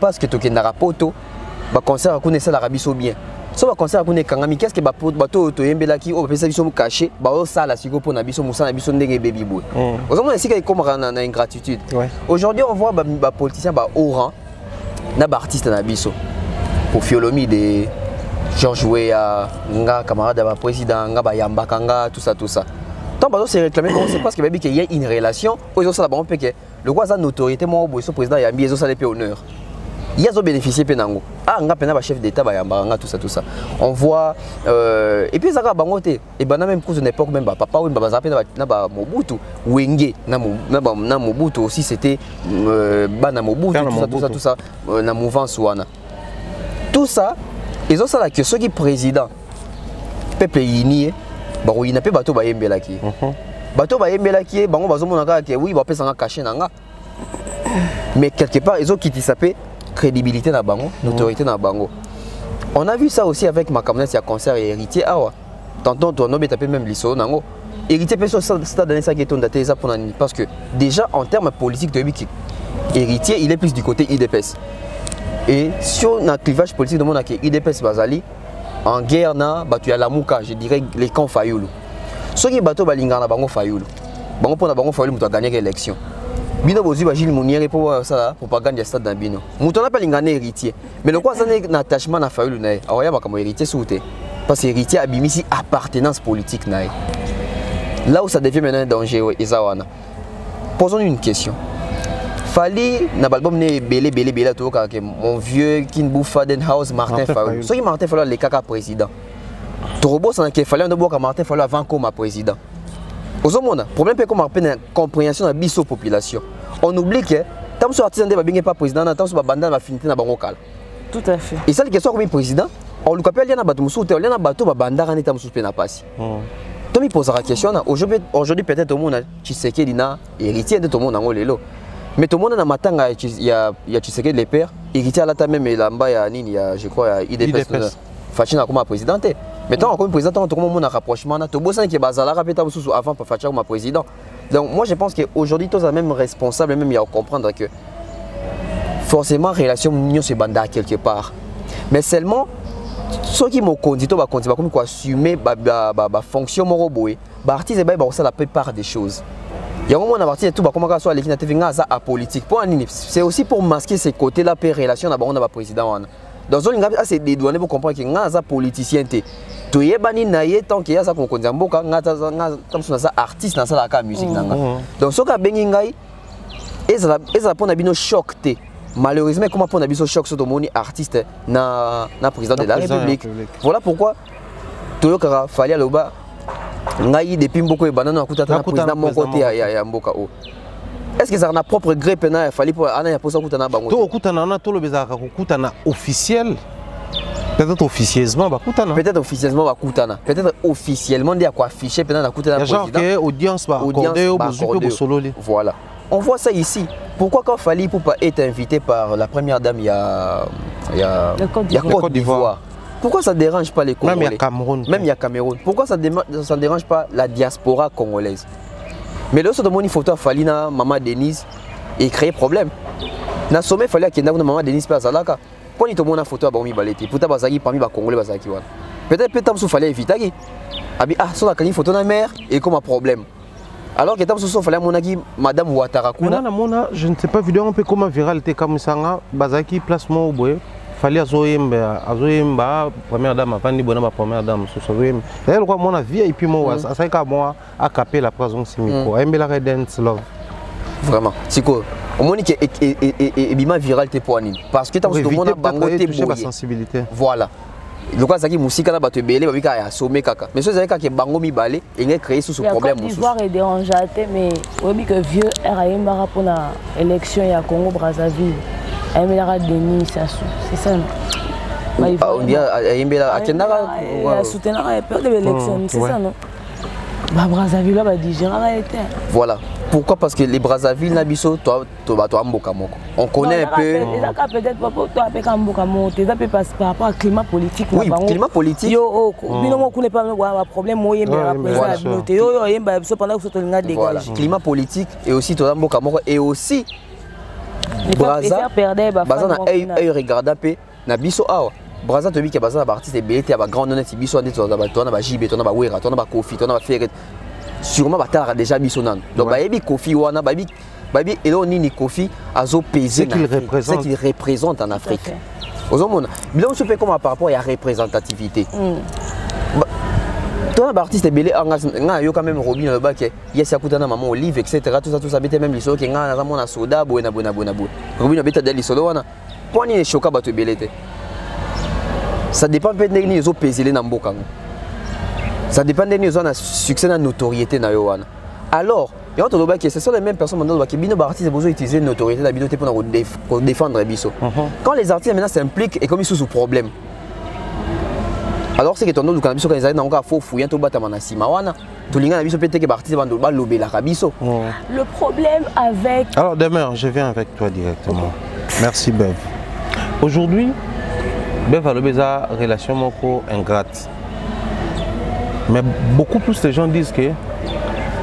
parce que tu as poto ba concert à connaître l'Arabie bien. So ba concert à connaître kangami qu'est-ce que ba bato to yembela ki o pesa biso caché ba o sala siko pour na biso musana biso ndenge baby boy. Aujourd'hui ici qu'il comme na ingratitude. Aujourd'hui on voit ba politicien ba au rang na ba artiste na biso. Pour Fiolomi de George Weah, nga camarade ba président nga ba Yamba Kanga tout ça. Tant que c'est réclamé, c'est parce qu'il y a une relation. Aujourd'hui, ça va que le quoi ça notoriété moi au président Yambi ezo ça les honneur. Il y a bénéficié penango. Ah nga pena ba chef d'état ba yamba nga tout ça. On voit et puis ça va bangoté et ben même pour une époque même papa ou ba zapé na ba Mobutu Wenge na Mobutu aussi c'était bana Mobutu tout ça na mouvance wana. Tout ça ils ont ça là que ceux qui président peuple uni ba ko ina pe bato ba yembela ki. Bato ba yembela ki bango bazomona ka ke oui ba pesa nga caché nanga. Mais quelque part ils ont quitté ça pe crédibilité na bango, notoriété na bango. On a vu ça aussi avec ma camarade, il y a concert et héritier. Tantôt, on a tapé même l'ISO. Héritier, c'est donné ça qui est ton daté parce que déjà en termes politiques, héritier, il est plus du côté IDPS. Et sur le clivage politique de mon IDPS Bazali, en guerre, il y a la mouka, je dirais les camps Fayoulou. Ceux qui battent Balingana Bango Fayoulou, Bango pour Bango Fayoulou, tu gagné l'élection. Bino bozu ba Gilles Mounier pour ça propagande stade dans bino. Mouton n'a pas l'ingane héritier. Mais le quoi ça n'est attachement na Fayoulou na. Aoya ba comme héritier souté. Parce que héritier abimisi appartenance politique na. Là où ça devient maintenant un danger Ezawana. Posons une question. Fali na album né belé to ka mon vieux Kinbou Fadenhouse Martin Fayoulou. So Martin Fayoulou le kaka président. Torobo ça n'a fallait on doit Martin Fayoulou avant comme président. Le problème c'est qu'on a une compréhension de la population. On oublie que tant que l'artiste n'est pas président, tant que banda va finir dans le local. Tout à fait. Et ça, la question comme président, on lui appelle un bateau moussou, on a bateau banda en état moussou na passe. Toi me pose la question aujourd'hui peut-être au monde Tshisekedi na héritier de tout le monde en lelo. Mais tout le monde na matanga il y a Tshisekedi les pères, héritier à la table même et là-bas il y a nini, je crois il y a IDPS. Fachina comme président. Mais tant que président, tout le monde a un rapprochement. Tout le monde qui est avant pour faire comme président. Donc moi je pense qu'aujourd'hui, tous les mêmes responsables, même il y a à comprendre que forcément, la relation union se bande quelque part. Mais seulement, ceux qui m'ont conduit, comme assumer la fonction moroboué, l'artiste c'est la plupart des choses. Il y a un moment où l'artiste tout comment soit à politique. C'est aussi pour masquer ces côtés-là, pour relation avec le président. Dans une grave, c'est des douanes pour comprendre que nous sommes politiciens. Tu es banni naïe tant qu'il y a ça qu'on connaît beaucoup, nous sommes artistes dans la musique. Donc ce qui est bien, c'est pour nous choc. Malheureusement, comment pour nous choc sur le monde artiste na président de la République. Voilà pourquoi tu as fallu le bas. Naïe depuis beaucoup de bananes, président mon côté à Mboka. Est-ce que ça a un propre gré pénal? Il fallait pour aller pour ça que tu as bango. Tout le bizarre officiel. Peut-être officieusement peut-être officiellement peut-être officiellement il y a quoi afficher pendant la coûte de la président. Genre audience voilà. On voit ça ici. Pourquoi quand fallait pour pas être invité par la première dame il y a Côte d'Ivoire. Pourquoi ça ne dérange pas les Congolais? Même il y a Cameroun. Pourquoi ça ne dérange pas la diaspora congolaise? Mais là, il une photo à Falina, Maman Denise, et créer problème. Dans le sommet, il fallait qu'il y ait Maman Denise à Zalaka. Quand il y a une photo à Bami Baleti, pour que parmi les Congolais, peut-être que il fallait éviter. Ah, si on a une photo de la mère, et comme un problème. Alors que il fallait que Madame Ouattara. Je ne sais pas vidéo un peu comment viralité comme ça, Bazaki place moi au fallait azoyemba première dame avandi bona première dame sosoyemba d'ailleurs quoi mon avis et puis moi ça c'est qu'à moi à caper la présence simiko aimber la dance love vraiment c'est quoi au moins et bima viral te poani parce que tant que mon a bangoté pour sensibilité voilà le quoi ça qui musique là bato belé babika ya sommer kaka mais ça que bango mi balé et il créé sous ce problème aussi voir et déranger mais oui que vieux RAIMBA pour la élection ya Congo Brazzaville. Denis Sassou, c'est ça non? On dit à Kendara soutenir la peur de l'élection, c'est ça non? Brazzaville là voilà. Pourquoi? Parce que les Brazzaville n'abisso toi on connaît un peu. Peut-être pas pour toi avec Mboka par rapport au climat politique. Oui, climat politique. Yo, on connaît pas un problème moyen voilà. Climat politique et aussi toi Mboka et aussi Braza na œil regardant pe na biso awa Braza to bi ke Braza ba artiste belete ba grand honnête biso ande to na ba jibe to na ba wera to na ba kofi to na ba fere sûrement ba tala déjà biso nan donc ba yebi kofi wana ba bi elo nini kofi azo peser ce qu'il représente en Afrique ozomona bilan se fait comme par rapport à la représentativité Toi, un artiste est belé, on a quand même Robin le bac, il y a sa coutana maman Olive, etc. Tout ça, même les solos qui ont un soda, Robin a bêta d'aller solo, point ni choka bateau belé. Ça dépend peut-être de les autres pays dans Boka. Ça dépend de les autres succès dans notoriété na yoana. Alors, il y a d'autres qui ce sont les mêmes personnes maintenant qui bino artistes besoin d'utiliser une notoriété d'habitude pour défendre biso. Quand les artistes maintenant s'impliquent et comme ils sont sous problème. Alors c'est que ton nom quand ils arrivent encore faux fouillant tout battre na simawana. Tout linga na biso peut-être que artistes vont ba lober la biso. Le problème avec Alors demain, je viens avec toi directement. Merci Bev. Aujourd'hui, Bev a une relation moko ingrate. Mais beaucoup plus de gens disent que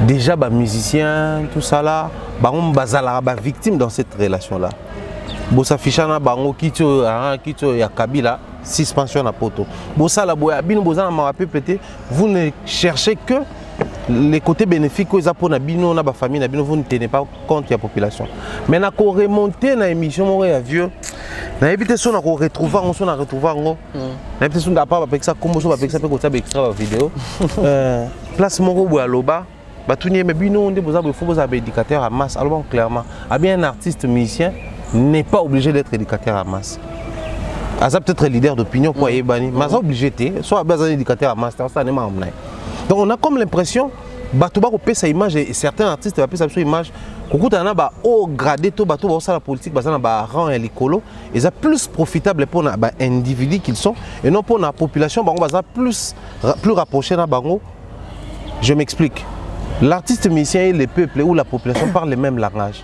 déjà les musiciens, tout ça là, on est victime dans cette relation-là. Bossa Fichana, Bango, Kito, ya Kabila, suspension à poto. Bossa la boya, bin boza na peuple, vous ne cherchez que les côtés bénéfiques que vous avez pour la famille, vous ne tenez pas compte de la population. Mais na ko remonter na émission mo ya vieux. Na éviter ça na ko retrouver on na retrouver ngo. Na éviter ça na pas avec ça comme ça avec ça peut ko extra vidéo. Place moko boya loba. Mais bino on faut avoir éducateur à masse. Alors clairement, un artiste musicien n'est pas obligé d'être éducateur à masse. Ça peut être leader d'opinion pour Ebani, mais ça obligé de soit un éducateur à masse. Donc on a comme l'impression Batouba ko sa image et certains artistes va sa image ko na ba haut gradé to bato ba la politique ba na ba rang et l'écolo et ça plus profitable pour na ba individus qu'ils sont et non pour la population ba plus rapproché na bango. Je m'explique. L'artiste musicien et le peuple ou la population parlent le même langage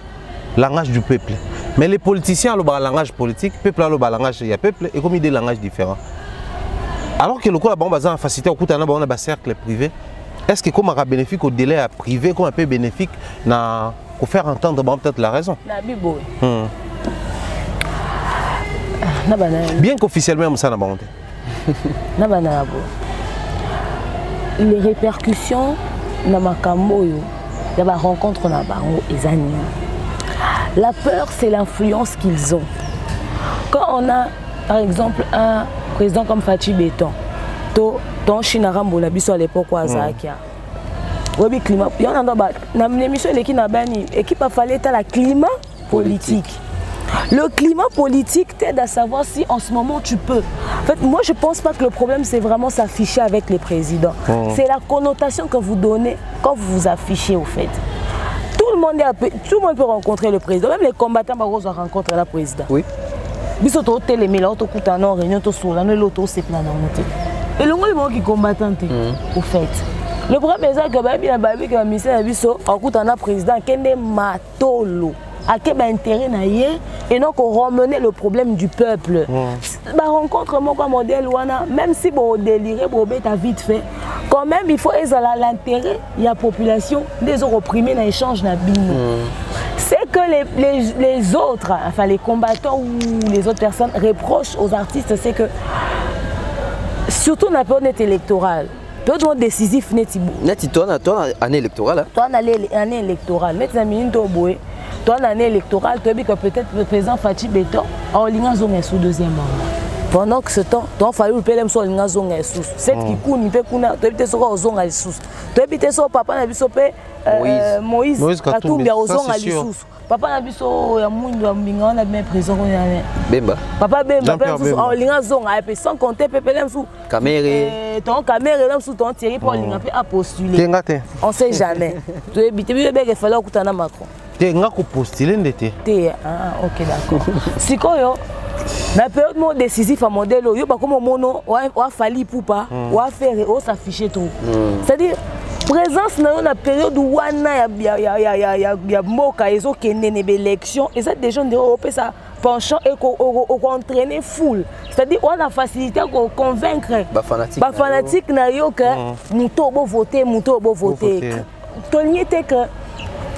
du peuple. Mais les politiciens ont le langage politique, le peuple a le langage du peuple et comme il y a des langages différents. Alors que le coup a facilité au coup d'un cercle privé, est-ce que comme un bénéfique au délai privé, comme un peu bénéfique pour faire entendre peut-être la raison? Bien qu'officiellement ça n'a pas monté. Les répercussions na makambo yo ya ba rencontre na bango ezani. La peur c'est l'influence qu'ils ont. Quand on a par exemple un président comme Fachi Béton, ton Chinarambo na biso à l'époque wa Zakia. Webi climat, il y en a dans l'émission l'équipe na bani, équipe a fallu être la climat politique. Le climat politique t'aide à savoir si en ce moment tu peux. En fait, moi je pense pas que le problème c'est vraiment s'afficher avec les présidents. C'est la connotation que vous donnez quand vous vous affichez au fait. Tout le monde peut rencontrer le président, même les combattants vont rencontrer le président. Oui. Biso to télémé là, to kutana réunion to sola, no loto c'est plein d'annoté. Et le monde qui combattant au fait. Le problème c'est que baby la baby que ministère biso kutana président kende matolo. À quel intérêt et donc on ramener le problème du peuple. Bah rencontre moi comme modèle même si bon déliré bon t'as vite fait quand même il faut l'intérêt il y a population des opprimés dans échange na bino. C'est que les autres enfin les combattants ou les autres personnes reprochent aux artistes c'est que surtout dans la période électorale peu de décisif net toi année électorale toi année électorale net la minute au boé. Toi, l'année électorale, tu as dit que peut-être le président Fachi Béton a ligne sous deuxième mandat. Pendant que ce temps, tu as fallu le PLM sur ligne sous. C'est qui coule, tu as été sur la zone à l'issous. Tu as été sur papa n'a vu Moïse Katumbi à zone à l'issous. Papa n'a vu sur Yamoun à Mingan à bien présent. Bemba. Papa Bemba en ligne zone à sans compter PLM sous. Caméra. Ton caméra sous ton Thierry pour ligne à postuler. On ne sait jamais. Tu as habité bien qu'il fallait que tu aies Macron. Tu as postulé d'été. Ok, d'accord. Si quand la période décisive à modèle, il y a comme mono, ou a fallu pour pas, ou a faire, ou s'afficher tout. C'est-à-dire, présence dans la période où il y a moka et zo kende élection, et ça des gens de Europe ça penchant et qu'on entraîner foule. C'est-à-dire on a facilité à convaincre. Ba fanatique na yo que muto bo voter, muto bo voter. Tony était que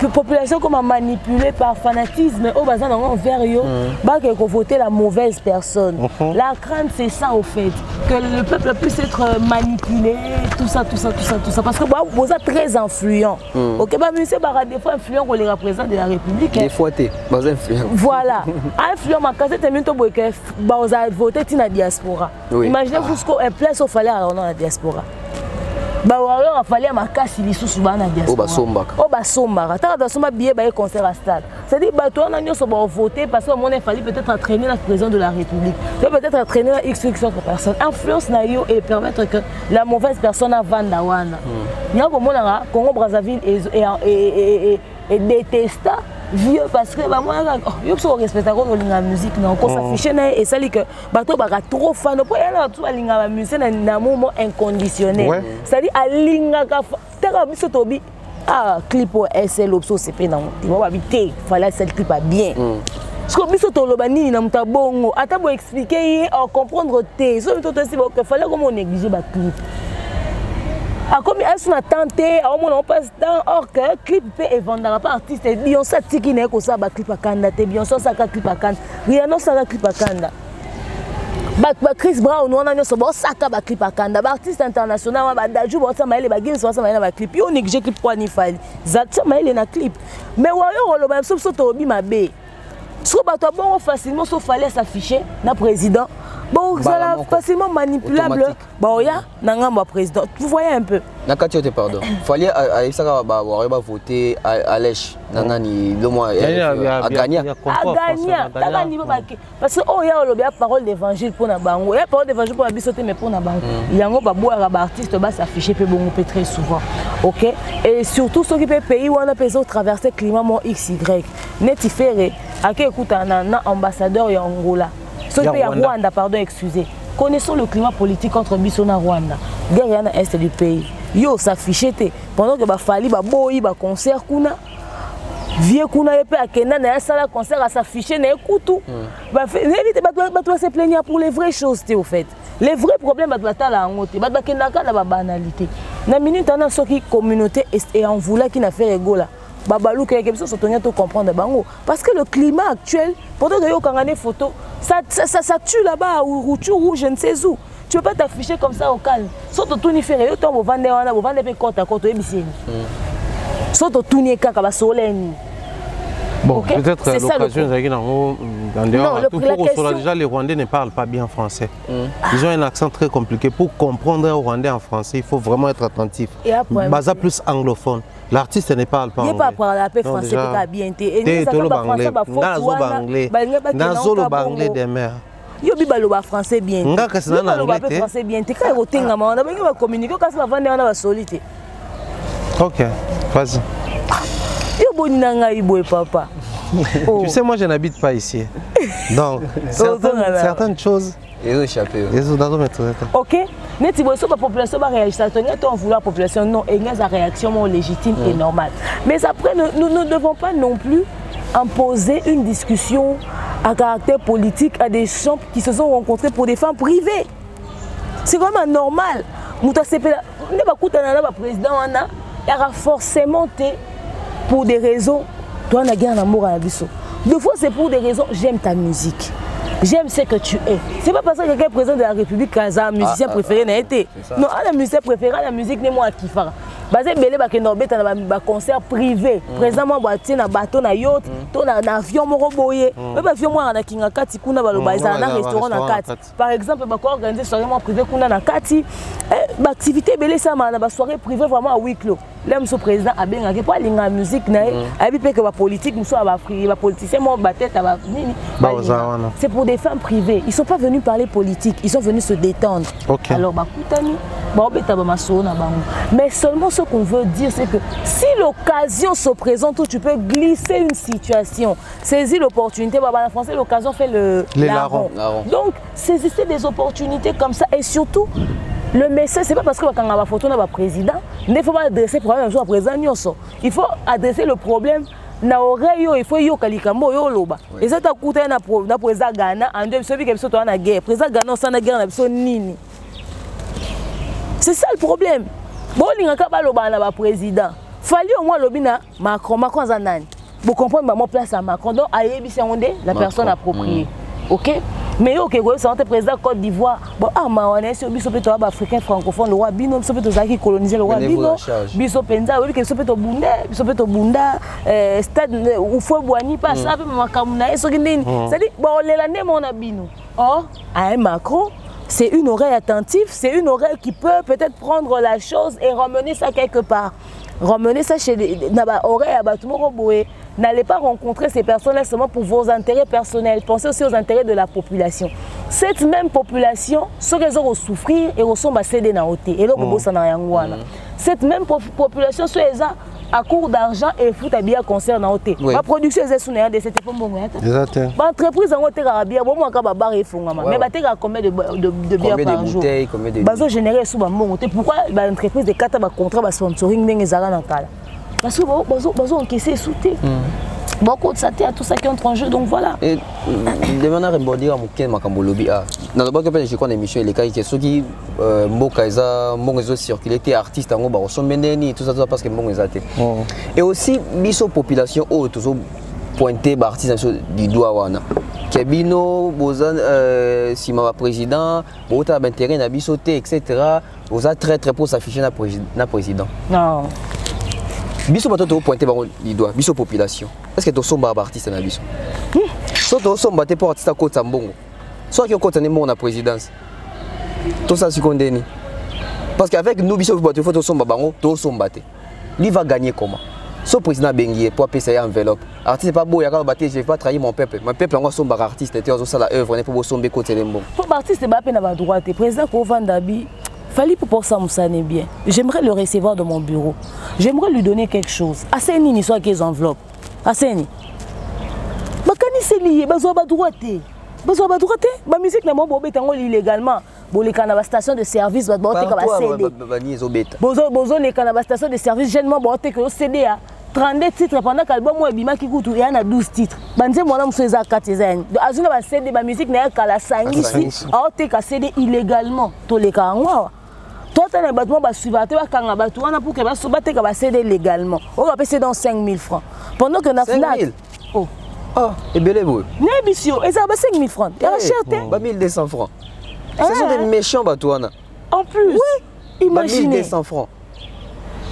la population comme manipulée par fanatisme au bazar envers eux, bah qu'il faut voter la mauvaise personne. La crainte c'est ça au fait, que le peuple puisse être manipulé, tout ça. Parce que vous êtes très influent. Ok, bah monsieur Barra des fois influent pour les représentants de la République. Des fois t'es influent. Voilà, influent ma cassette est minute pour que vous avez voté dans la diaspora. Imaginez-vous ce qu'on est place au fallait dans la diaspora. ba warrior afali makasi lisusu bana diaspora o basombaka taka tasomba billet baye concert à stade c'est-à-dire bato wana nyonso ba voter parce que mon fallait peut-être entraîner la président de la République peut-être entraîner la x autre personne influence na yo et permettre que la mauvaise personne a vanda wana nyako monanga Congo Brazzaville et détesta vieux parce que bah moi yo so respecter ko linga musique na ko s'afficher na et ça li que bato ba trop fan pour elle tout linga la musique na moment inconditionnel ça dit alinga ka tera biso tobi clip au SL opso CP na mo ba bité fallait cette clip pas bien parce que biso to loba nini na muta bongo ata bo expliquer comprendre té so to aussi que fallait comme on négliger ba clip. Comme elles sont tenté, on passe dans or que clip peut vendre pas artiste Beyoncé tiki ne ko ça ba clip à candidat Beyoncé ça ka clip à candidat Rihanna ça ka clip à candidat ba Chris Brown on a so ba ça ka ba clip à candidat ba artiste international ba Daju ba ça maile ba Gims ça maile ba clip yo négligé clip quoi ni fali ça maile na clip mais wayo lo ba so to bi mabe so ba to bon facilement so fallait s'afficher na président. Bon, ça facilement manipulable. Bon, ya, n'angamba président. Vous voyez un peu. Nakati ote pardon. Fallait à ça va voter à lèche. Nanani le mois à gagner. À gagner. Parce que oh ya on a parole d'évangile pour na bango. Ya parole d'évangile pour bisoter mais pour na bango. Yango ba boire ba artiste ba s'afficher pe bongo très souvent. OK? Et surtout ceux qui peut pays où on a besoin traverser climat mon XY. Netifere. Ake écoute na ambassadeur ya Angola. Ce pays à Rwanda, pardon, excusez. Connaissons le climat politique entre Bissona et Rwanda. Guerre à l'est du pays. Yo, ça fichete. Pendant que Bafali, Baboyi, concert, Kuna. Vieux Kuna, et puis à Kenya, il y a un salle concert à s'afficher, il y a un couteau. Évitez de se plaindre pour les vraies choses, au fait. Les vrais problèmes, il y a une banalité. Dans la minute, il y a une communauté et en voulant qui n'a fait rigoler. Babalou qui est sur ton comprendre bango parce que le climat actuel pendant que yo kangane photo ça tue là-bas ou tu rouge je ne sais où tu peux pas t'afficher comme ça au calme surtout tout ni faire yo tombe vendre wana vendre pe côte à côte ebiseni surtout tout ni kaka ba soleni. Bon, okay? Peut-être l'occasion déjà les Rwandais ne parlent pas bien français. Ils ont un accent très compliqué. Pour comprendre un Rwandais en français, il faut vraiment être attentif. Baza plus anglophone. L'artiste ne parle pas anglais. Il ne parle pas français, pas bien. Et nous avons anglais des mers. Yo bi baloba français bien. Ngaka c'est na anglais français bien. Te ka rotenga ma on a besoin de communiquer quand ça va vendre na ba solité. OK, vas-y. Yo boninanga iboy papa. Oh. Tu sais moi je n'habite pas ici. Donc certaines choses ils ont échappé. Ils ont dans mettre. OK. Neti boso la population va réagir. On vouloir la population non et la réaction légitime et normale. Mais après nous ne devons pas non plus imposer une discussion à caractère politique à des gens qui se sont rencontrés pour des fins privées. C'est vraiment normal. Mouta CP ne pas coûter na président on a forcément pour des raisons toi on a gagné amour à la biso. Deux fois c'est pour des raisons j'aime ta musique. J'aime ce que tu es. C'est pas parce que quelqu'un est président de la République qui a un musicien préféré n'a été. Non, la musicien préféré, la musique n'est moi qui fera. Basé belé ba kenorbet na concert privé. Présentement boîtier na bateau na yacht, to na avion mo roboyer. Ba avion mo na kinga kati kuna ba loba na restaurant na kati. Par exemple ba ko organiser soirée privé kuna na kati. Ba activité belé ça na ba soirée privée vraiment à huis clos. L'homme sous président a bien ngaki pas linga musique na abi pe que ba politique muso ba free ba politicien mo ba tête ba nini. C'est pour des femmes privées. Ils sont pas venus parler politique, ils sont venus se détendre. Alors ba kutani ba obeta ba maso na bango. Mais seulement ce qu'on veut dire, c'est que si l'occasion se présente où tu peux glisser une situation, saisis l'opportunité. En français, l'occasion fait le larron. Donc, saisissez des opportunités comme ça. Et surtout, le message, c'est pas parce que quand on a photo de président, il ne faut pas adresser le problème au président. Il faut adresser le problème. Na oreille il faut yo kalikambo yo loba et ça t'a coûté na président Ghana en deux celui qui soit en guerre président Ghana ça na guerre na biso nini. C'est ça le problème. Bon, il y a un président. Il fallait au moins lobina Macron. Macron est nani. Vous comprenez ma place à Macron. Donc, la personne appropriée. OK? Mais OK, c'est un président Côte d'Ivoire. Bon, on est sur le africain francophone, le roi Bino, qui colonisé le roi Bino. Biso Penza, oui, qui s'appelle Bunda, Biso Bunda, stade où faut boigner pas ça, mais Makamuna, c'est-à-dire, bon, l'année mon Bino. Or, à Macron. c'est une oreille attentive, c'est une oreille qui peut peut-être prendre la chose et ramener ça quelque part. Ramener ça chez les oreilles à tout le monde. N'allez pas rencontrer ces personnes-là seulement pour vos intérêts personnels. Pensez aussi aux intérêts de la population. Cette même population, ceux qui ont souffrir et qui sont cédés dans le et là, cette même population, ceux qui à court d'argent et fout à bien concert dans le la production est sous de cette l'entreprise en hôtel arabien, bon, moi, quand bar et fond, mais à combien de biens par jour? Bazo généré sous bon. Pourquoi l'entreprise de 4 contrats sponsoring n'est pas parce que bazo encaissé sous beaucoup de saté à tout ça qui entre en jeu, donc voilà. Et de manière à rebondir à mon Makambolobi, dans le bas que je connais l'émission, les cas qui sont qui Mbokaisa, Mbongezo circulé, les artistes en gros, sont menés tout ça parce que Mbongeza. Et aussi, biso population haute, toujours pointé par artistes du doigt wana. Kebino, Bozan, si ma président, Bota Benteré, Nabisoté, etc. Vous êtes très pour s'afficher na président. Non. Biso bato pointé par du doigt, biso population. Est-ce que tu sommes artiste na biso? Soit tu sommes batté pour artiste à côté Mbongo. Soit qui côté mon na présidence. Tout ça c'est condamné. Parce qu'avec nous biso bato faut sommes bango, tu sommes batté. Lui va gagner comment? Son président Benguié pour payer sa enveloppe. Artiste pas beau, il a battu, je vais pas trahir mon peuple. Mon peuple on sommes artiste, tu as ça la œuvre, on est pour somber côté Mbongo. Pour artiste c'est pas peine à droite, président ko Vandabi. Fallait pour ça me bien. J'aimerais le recevoir dans mon bureau. J'aimerais lui donner quelque chose. Asseni ni soit qu'ils enveloppent. Asseni. Bakani c'est lié, bazo ba droite. Bazo ba droite. Ma musique na mo bo betango illégalement. Bo les canaba station de service ba bote ka ba CD. Bozo les canaba station de service gênement bote que CD a 32 titres pendant qu'album moi bima ki kutu ya na 12 titres. Banze mwana mseza 4 zani. Azuna ba CD ba musique na kala sangisi. A te ka CD illégalement. To les ka ngwa. Toi, tu as un bâtiment qui va te faire pour que tu vas céder légalement. On va payer dans 5 000 francs. Pendant que nous 5 000. Oh. Ah, et bien les bouts. N'ébissio, et ça va 5 000 francs. Il y a la cherté. 1200 francs. Ce sont des méchants bateaux. En plus, oui. Imaginez. 1200 francs.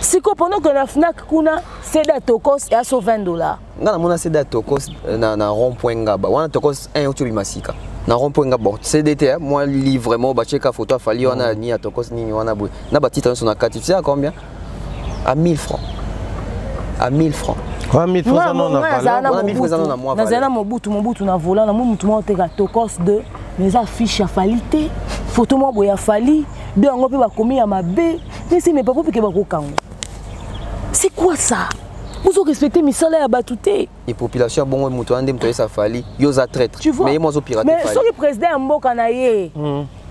Si pendant que la FNAC c'est à Tokos et à 20 $. Nous c'est à Tokos na rond-point Ngaba. On a Tokos 1 au Masika. Na rond-point Ngaba. CDT, moi livre vraiment bacheka photo fali on a ni à Tokos ni on a boué. Na bâti sur na 4, tu sais à combien? À 1000 francs. À 1000 francs. 1000 francs non na valeur. On a 1000 francs na moi. Na mon bout na volant na mon te ka Tokos 2 mes affiches à falité. Photo moi boya fali. De ngo pe ba komi ya mabe. Mais c'est mes papa pe ke ba ko kango. C'est quoi ça? Vous avez respecté mes salaires à batouté. Les populations, bon, ça fallait. Ils ont traité. Tu vois? Mais moi, mais si le président Mboka naye.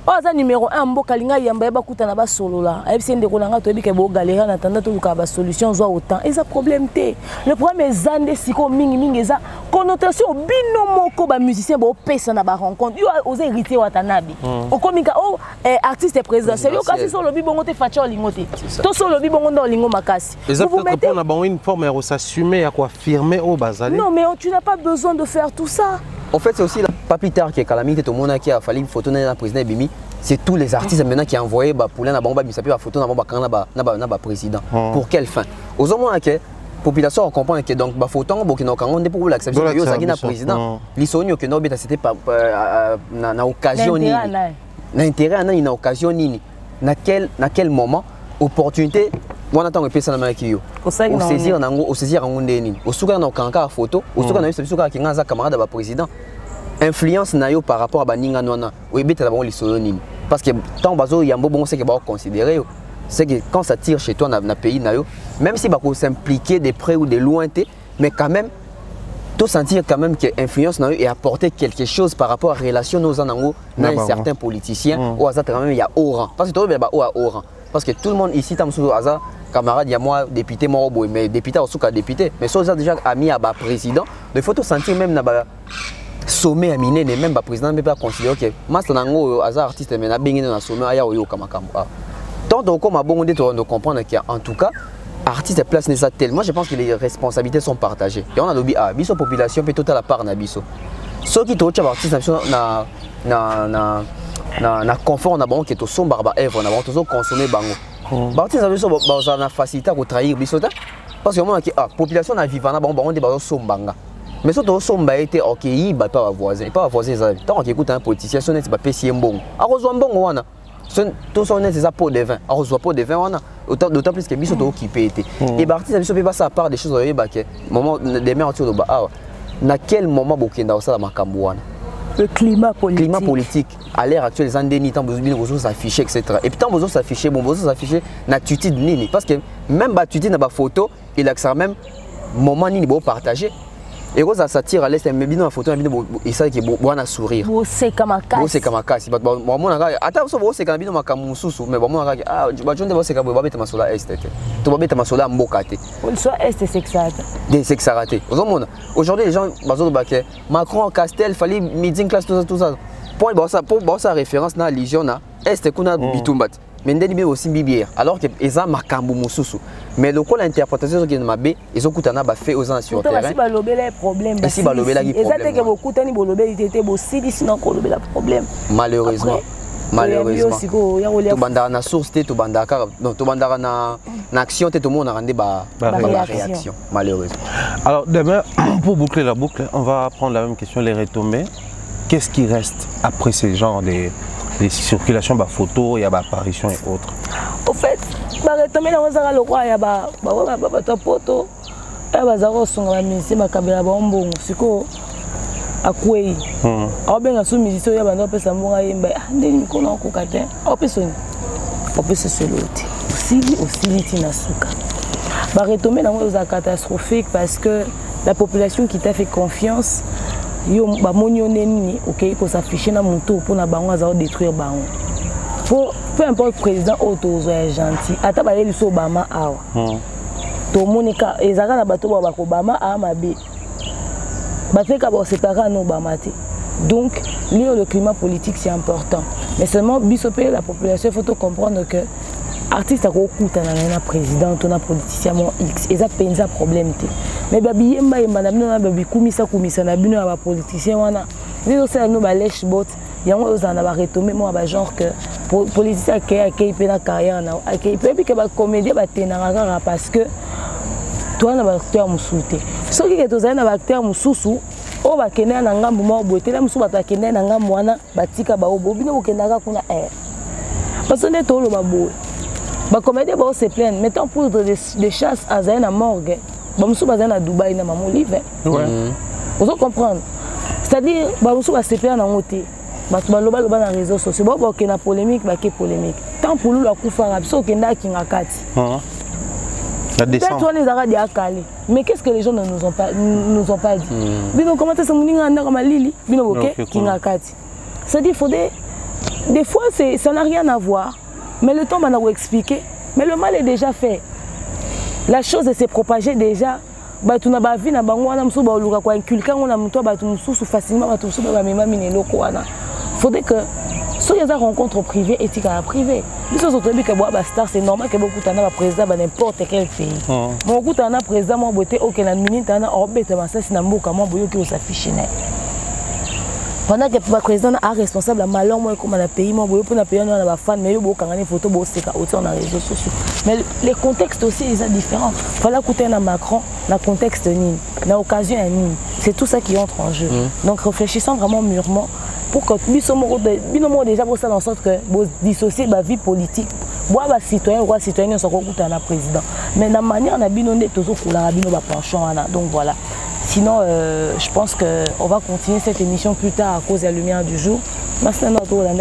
Oh, ça numéro 1 Mboka linga yamba ba kutana ba solo là. FCN de kolanga to bi ke bo galérer en attendant to ka ba solution zo autant. Et ça problème té. Le problème est zande siko mingi eza connotation bino moko ba musicien bo pesa na ba rencontre. Yo osé hériter watanabi. O komika o artiste et président. C'est yo kasi so lobi bongo te facha lingote. To so lobi bongo ndo lingo makasi. Vous mettez on a bon une forme à s'assumer à quoi affirmer au bazali. Non mais tu n'as pas besoin de faire tout ça. En fait, c'est aussi pas plus tard que Calamité, tout le monde qui a fallu une photo de la président Bimi. C'est tous les artistes maintenant qui ont envoyé pour la bombe, mais ça peut la photo de président. Pour quelle fin? Aux hommes que la population comprend que donc la photo qui n'a aucun pour l'acceptation de la président. L'issonio que nous c'était pas na occasion ni. L'intérêt na occasion ni. Na quel moment opportunité on attend que ça na maquille. Au saisir en ndeni. Au souka na kanka photo, au souka na souka qui ngaza camarade ba président. Influence na yo par rapport à baninga nona. Oui beta ba lisolo nini. Parce que tant bazo yambo bon c'est que ba considérer c'est que quand ça tire chez toi na pays na yo, même si ba ko s'impliquer de près ou de loin mais quand même tout sentir quand même que influence na yo et apporter quelque chose par rapport à relation nos anango na certains politiciens ou à quand même il y a oran parce que toi ba oran parce que tout le monde ici tam sous hasard camarade il y a moi député moi mais député au souka député mais ça déjà ami à ba président il faut tout sentir même na ba sommet à miner et même ba président peut pas considérer que master nango hasard artiste mais na bengi na sommet aya oyo kamakambo tant donc comme a bon de comprendre qu'en tout cas artiste place n'est ça tellement je pense que les responsabilités sont partagées et on a lobby à biso population peut total à part na biso ceux qui touchent artiste na confort na bon qui to son barba œuvre na bon to consommer bango artiste biso ba na facilité à trahir biso parce que moi qui population na vivant na bon on des ba son banga Mais si tu as été ok, il va pas voisin, pas voisin ça. Tant qu'on écoute un politicien, son n'est pas payé bon. A rejoindre bon wana. Tout son n'est ça pot de vin. A rejoindre pot de vin wana. D'autant plus que biso to occupé été. Et parti ça biso peut pas ça part des choses au baké. Moment des mères autour de ba. Na quel moment bokenda ça ma kambuana. Le climat politique. Climat politique. À l'ère actuelle, les andénis, tant besoin s'afficher, etc. Et puis tant besoin s'afficher, bon besoin s'afficher, n'attitude nini. Parce que même battude dans la photo, il a que ça même moment nini beau partager. Et quand ça s'attire à l'est, mais bien dans la photo, il sait qu'il y a un sourire. C'est comme un cas. C'est comme un cas. Attends, c'est comme un cas moussou, mais bon, ah, tu vas jouer c'est comme un bébé sur la est. Tu vas mettre sur la mbokate. On soit est c'est ça. Des sexes ratés. Aujourd'hui, les gens, Macron, Castel, fallait meeting class, tout ça. Pour sa référence dans la Légion, est qu'on a bitumbat. Mais il aussi bibière. Alors que les gens makambu mususu. Mais le coup l'interprétation qui est ma bé, ils ont coûté un fait aux gens sur le terrain. Si balobé les problèmes. Et si balobé la problème. Exactement que beaucoup tani balobé il était beau si sinon balobé la problème. Malheureusement. Malheureusement. Tu bandara na source tu bandara non tu bandara na action tout le monde a rendu ba réaction. Malheureusement. Alors demain pour boucler la boucle, on va prendre la même question les retombées. Qu'est-ce qui reste après ces genres de circulations, bah, photos, il y a apparitions et autres? Au fait, bah, retomber dans le roi, il y a photo, il y a des ma caméra bonbon, c'est quoi? À quoi? On bien sous musicien, il y a des personnes qui ont des gens qui ont des bah, retomber dans le catastrophique parce que la population qui t'a fait confiance, yo ba monyoné ni OK pour s'afficher na moto pour na bango za détruire bango. Peu importe président auto gentil ata ba liso Obama awa. To monika ezaka na bato ba Obama a mabe. Ba te ka ba séparer na Obama te. Donc lire le climat politique c'est important. Mais seulement bisopé la population il faut comprendre que artiste a kokuta na président to na politicien mon X eza penza problème te. Mais babi yemba yemba na bino na babi kumisa na bino na ba politicien wana biso ça no ba lèche bot yango ozana ba retomber mo ba genre que politicien qui pe na carrière na qui pe que ba comédien ba tenanga parce que toi na ba acteur musuté soki ke tozana na ba acteur mususu o ba kena na ngambu mo boté la musu ba ta kena na ngambu wana batika ba obo bino okendaka kuna parce que ne tolo ba bo ba comédien ba se plaindre mettons pour de chasse à Zaina morgue. Bon, je suis à Dubaï, je suis livre. Vous comprendre. C'est-à-dire, je suis à CPA dans le côté. Je suis à les réseaux sociaux. Je suis à polémique, je suis polémique. Tant pour nous, je suis à mais qu'est-ce que les gens ne nous ont pas dit? C'est-à-dire, des fois, ça n'a rien à voir. Mais le temps va nous expliquer. Mais le mal est déjà fait. La chose s'est propagée déjà. Tu n'as pas vu, tu n'as pas facilement. Il faudrait que si il y a des rencontres privées, éthiques à la privée. C'est normal que beaucoup de président dans n'importe quel pays. Beaucoup de président, moi, aucun pendant que le président est responsable, malheur moi comme un pays, moi pour na pays na ba fan mais yo bokanga ni photo bo seka autant dans les réseaux sociaux. Mais les contextes aussi ils sont différents. Fallait écouter na Macron, na contexte ni, na occasion ni. C'est tout ça qui entre en jeu. Donc réfléchissons vraiment mûrement pour que binomo déjà pour ça en sorte que bo dissocier ba vie politique. Bois ba citoyen roi citoyen sont écouter na président. Mais la manière na binondé toujours couleur bino ba penchant ana. Donc voilà. Sinon, je pense qu'on va continuer cette émission plus tard à cause de la lumière du jour. Maintenant, on a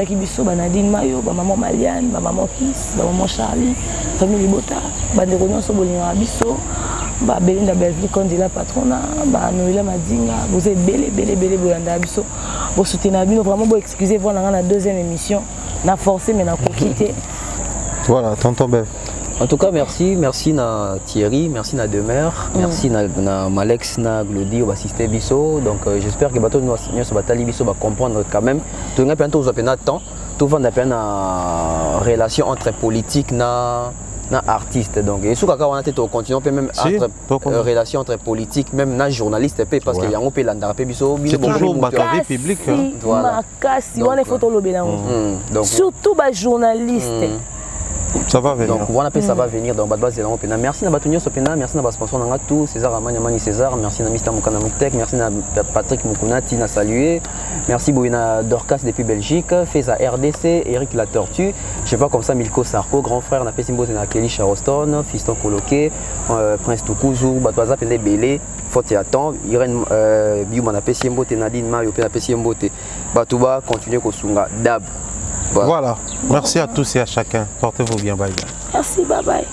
Nadine Mayo, maman Maliane, maman Kiss, maman Charlie, famille Libota, des réunions sur Bolina Abisso, Belinda Belville, candidat patronat, Noëlla Madinga, vous êtes belé, Bolanda Abisso. Vous soutenez Abino, vraiment, vous excusez-vous, on a la deuxième émission. On a forcé, mais on a quitté. Voilà, tonton Bev. En tout cas, merci na Thierry, merci na Demer, merci na Malex, na Glody, au assisté Bisso. Donc j'espère que bateau nous batali Bisso va comprendre quand même. Tout le monde bientôt vous temps, tout le monde a une relation entre politique na artiste. Donc et sous quand on a été au continent même entre relation entre politique même na journaliste parce qu'il y a un peu l'andarapé Bisso. C'est toujours bacavé public. Voilà. On est photo surtout les journalistes. Ça va venir. Donc on appelle ça va venir dans Badbaz et Pena. Merci à Batunio Sopena, merci à sponsor dans tout, César Amani César, merci à Mr Mukana Muktek, merci à Patrick Mukunati na salué. Merci Boina Dorcas depuis Belgique, Feza RDC, Eric La Tortue, je vois comme ça Milko Sarko, grand frère na Pessimbo na Kelly Charoston, Fiston Koloké, Prince Tukuzu, Badbaza Pende Belé. Faut y attendre, Irène Biou na Pessimbo Nadine Mario na Pessimbo Batouba continue Kosunga Dab. Voilà. Merci à tous et à chacun. Portez-vous bien. Bye bye. Merci, bye bye.